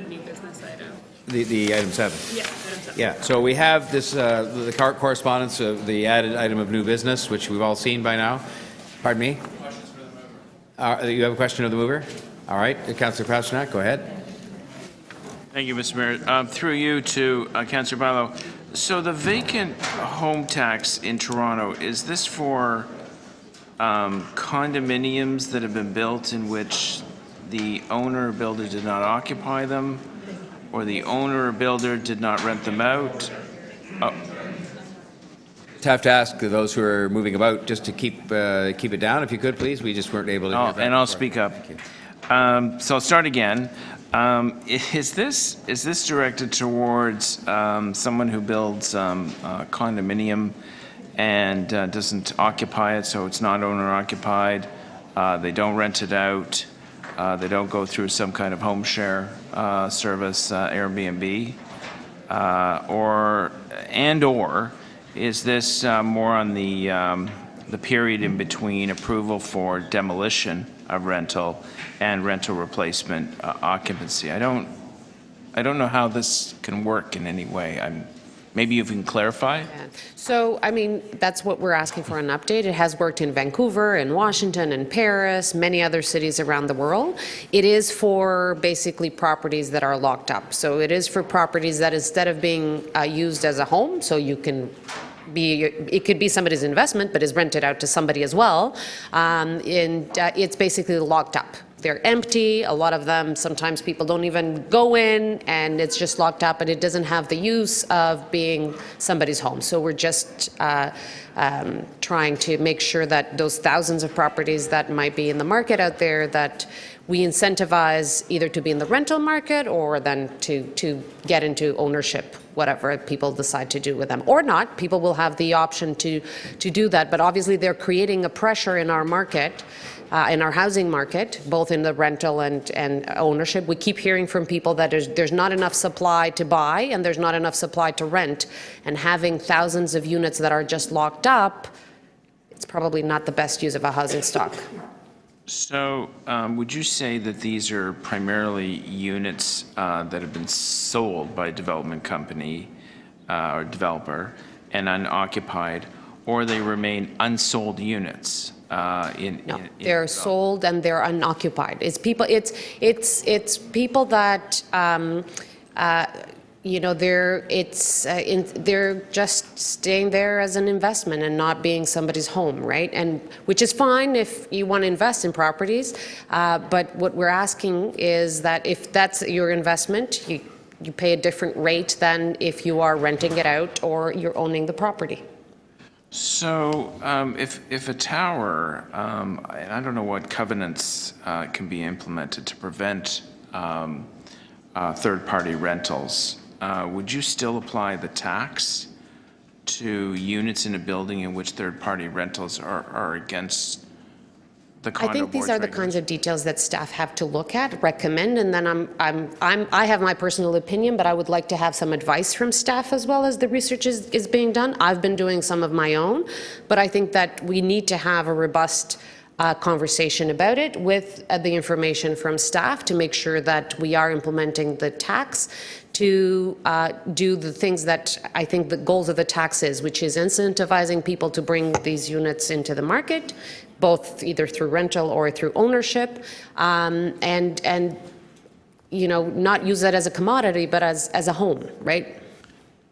new business item. the item 7. Yeah, item 7. Yeah, so we have this, the correspondence of the added item of new business, which we've all seen by now. Pardon me? You have a question of the mover? All right, Councillor Pasternak, go ahead. Thank you, Mr. Mayor. Through you to Councillor Bailao. So the vacant home tax in Toronto, is this for condominiums that have been built in which the owner or builder did not occupy them, or the owner or builder did not rent them out? Just have to ask those who are moving about just to keep it down, if you could, please. We just weren't able to hear that And I'll before. speak up. Thank you. So I'll start again. Is this directed towards someone who builds a condominium and doesn't occupy it, so it's not owner occupied? They don't rent it out. They don't go through some kind of home share service, Airbnb, or is this more on the period in between approval for demolition of rental and rental replacement occupancy? I don't know how this can work in any way. Maybe you can clarify? Yeah. So, I mean, that's what we're asking for an update. It has worked in Vancouver, in Washington, in Paris, many other cities around the world. It is for basically properties that are locked up. So it is for properties that instead of being used as a home, so you can it could be somebody's investment, but is rented out to somebody as well. It's basically locked up. They're empty. A lot of them, sometimes people don't even go in, and it's just locked up, and it doesn't have the use of being somebody's home. So we're just trying to make sure that those thousands of properties that might be in the market out there, that we incentivize either to be in the rental market or then to get into ownership, whatever people decide to do with them. Or not, people will have the option to do that. But obviously they're creating a pressure in our market, in our housing market, both in the rental and ownership. We keep hearing from people that there's not enough supply to buy and there's not enough supply to rent. And having thousands of units that are just locked up, it's probably not the best use of a housing stock. So would you say that these are primarily units that have been sold by a development company or developer and unoccupied, or they remain unsold units? No, they're sold and they're unoccupied. It's people. It's people that they're just staying there as an investment and not being somebody's home, right? And which is fine if you want to invest in properties, but what we're asking is that if that's your investment, you pay a different rate than if you are renting it out or you're owning the property. So if a tower, and I don't know what covenants can be implemented to prevent third-party rentals, would you still apply the tax to units in a building in which third-party rentals are against the condo I think these are the kinds of details that staff have to look at, recommend, and then I have my personal opinion, but I would like to have some advice from staff as well as the research is being done. I've been doing some of my own, but I think that we need to have a robust conversation about it with the information from staff to make sure that we are implementing the tax to do the things that I think the goals of the tax is, which is incentivizing people to bring these units into the market, both either through rental or through ownership, and not use that as a commodity, but as a home, right?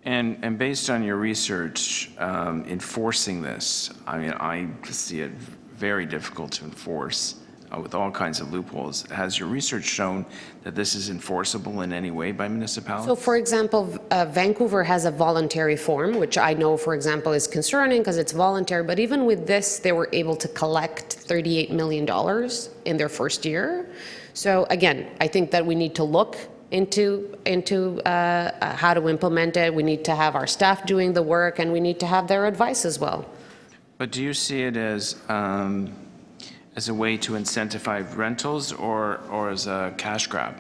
And based on your research, enforcing this, I mean, I see it very difficult to enforce with all kinds of loopholes. Has your research shown that this is enforceable in any way by municipalities? So, for example, Vancouver has a voluntary form, which I know, for example, is concerning because it's voluntary. But even with this, they were able to collect $38 million in their first year. So, again, I think that we need to look into how to implement it. We need to have our staff doing the work, and we need to have their advice as well. But do you see it as a way to incentivize rentals or as a cash grab?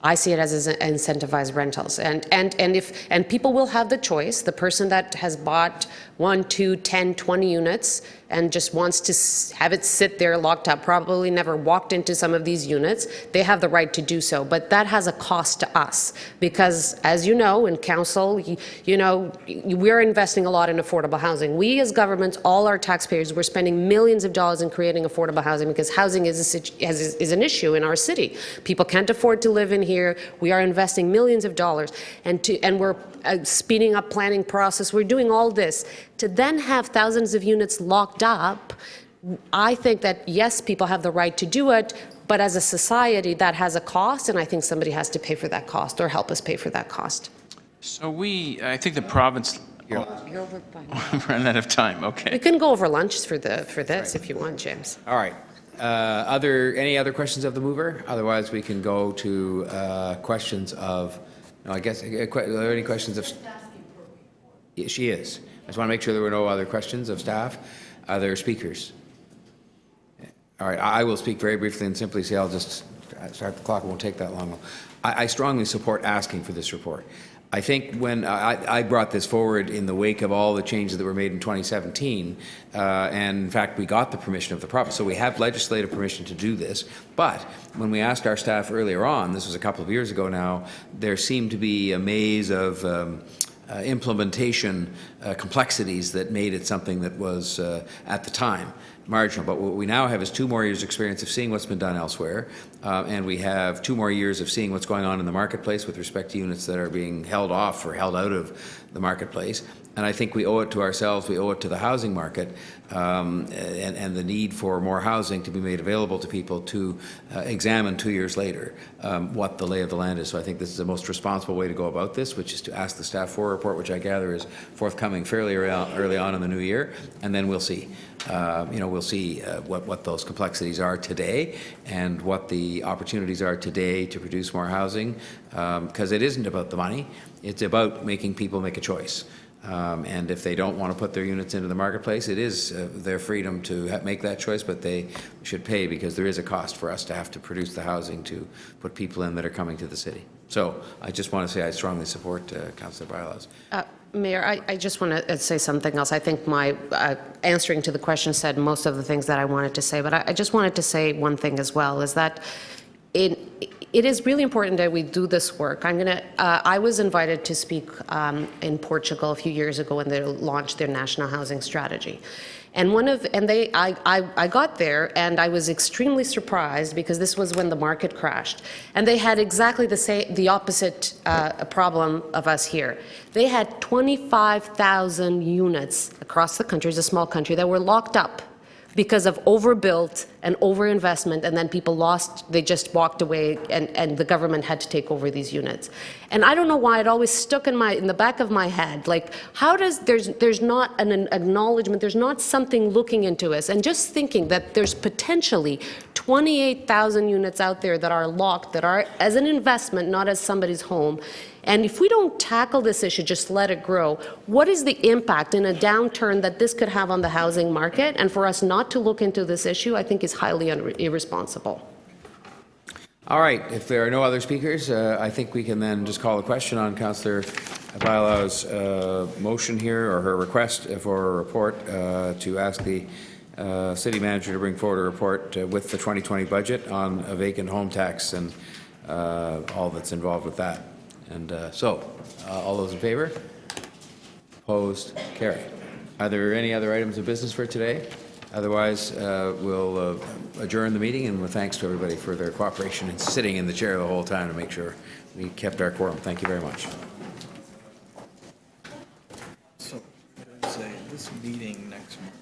I see it as incentivized rentals, and people will have the choice. The person that has bought 1, 2, 10, 20 units and just wants to have it sit there locked up, probably never walked into some of these units, they have the right to do so. But that has a cost to us because, as you know, in council, we're investing a lot in affordable housing. We as governments, all our taxpayers, we're spending millions of dollars in creating affordable housing because housing is an issue in our city. People can't afford to live in here. We are investing millions of dollars, and we're speeding up planning process. We're doing all this to then have thousands of units locked up. I think that, yes, people have the right to do it, but as a society, that has a cost, and I think somebody has to pay for that cost or help us pay for that cost. So I think the province... You're over by ran out of time, okay. We can go over lunch for this if you want, James. All right. Any other questions of the mover? Otherwise, we can go to questions of, no, I guess, are there any questions of? Yeah, she is. I just want to make sure there were no other questions of staff. Are there speakers? All right, I will speak very briefly and simply say I'll just start the clock. It won't take that long. I strongly support asking for this report. I think when I brought this forward in the wake of all the changes that were made in 2017, and in fact we got the permission of the province, so we have legislative permission to do this, but when we asked our staff earlier on, this was a couple of years ago now, there seemed to be a maze of implementation complexities that made it something that was at the time marginal. But what we now have is 2 more years' experience of seeing what's been done elsewhere, and we have 2 more years of seeing what's going on in the marketplace with respect to units that are being held off or held out of the marketplace. And I think we owe it to ourselves, we owe it to the housing market, and the need for more housing to be made available to people to examine 2 years later what the lay of the land is. So I think this is the most responsible way to go about this, which is to ask the staff for a report, which I gather is forthcoming fairly early on in the new year, and then we'll see. We'll see what those complexities are today and what the opportunities are today to produce more housing, because it isn't about the money, it's about making people make a choice. And if they don't want to put their units into the marketplace, it is their freedom to make that choice, but they should pay because there is a cost for us to have to produce the housing to put people in that are coming to the city. So I just want to say I strongly support Councillor Bylaws. Mayor, I just want to say something else. I think my answering to the question said most of the things that I wanted to say, but I just wanted to say one thing as well, is that it is really important that we do this work. I was invited to speak in Portugal a few years ago when they launched their national housing strategy. And I got there and I was extremely surprised because this was when the market crashed. And they had exactly the opposite problem of us here. They had 25,000 units across the country, it's a small country, that were locked up because of overbuilt and overinvestment, and then people they just walked away, and the government had to take over these units. And I don't know why it always stuck in the back of my head, like, how does, there's not an acknowledgement, there's not something looking into us, and just thinking that there's potentially 28,000 units out there that are locked, that are as an investment, not as somebody's home. And if we don't tackle this issue, just let it grow, what is the impact in a downturn that this could have on the housing market? And for us not to look into this issue, I think is highly irresponsible. All right, if there are no other speakers, I think we can then just call a question on Councillor Bailau's motion here, or her request for a report to ask the city manager to bring forward a report with the 2020 budget on a vacant home tax and all that's involved with that. And all those in favor? Opposed? Carried. Are there any other items of business for today? Otherwise, we'll adjourn the meeting, and with thanks to everybody for their cooperation and sitting in the chair the whole time to make sure we kept our quorum. Thank you very much. So, this meeting next month.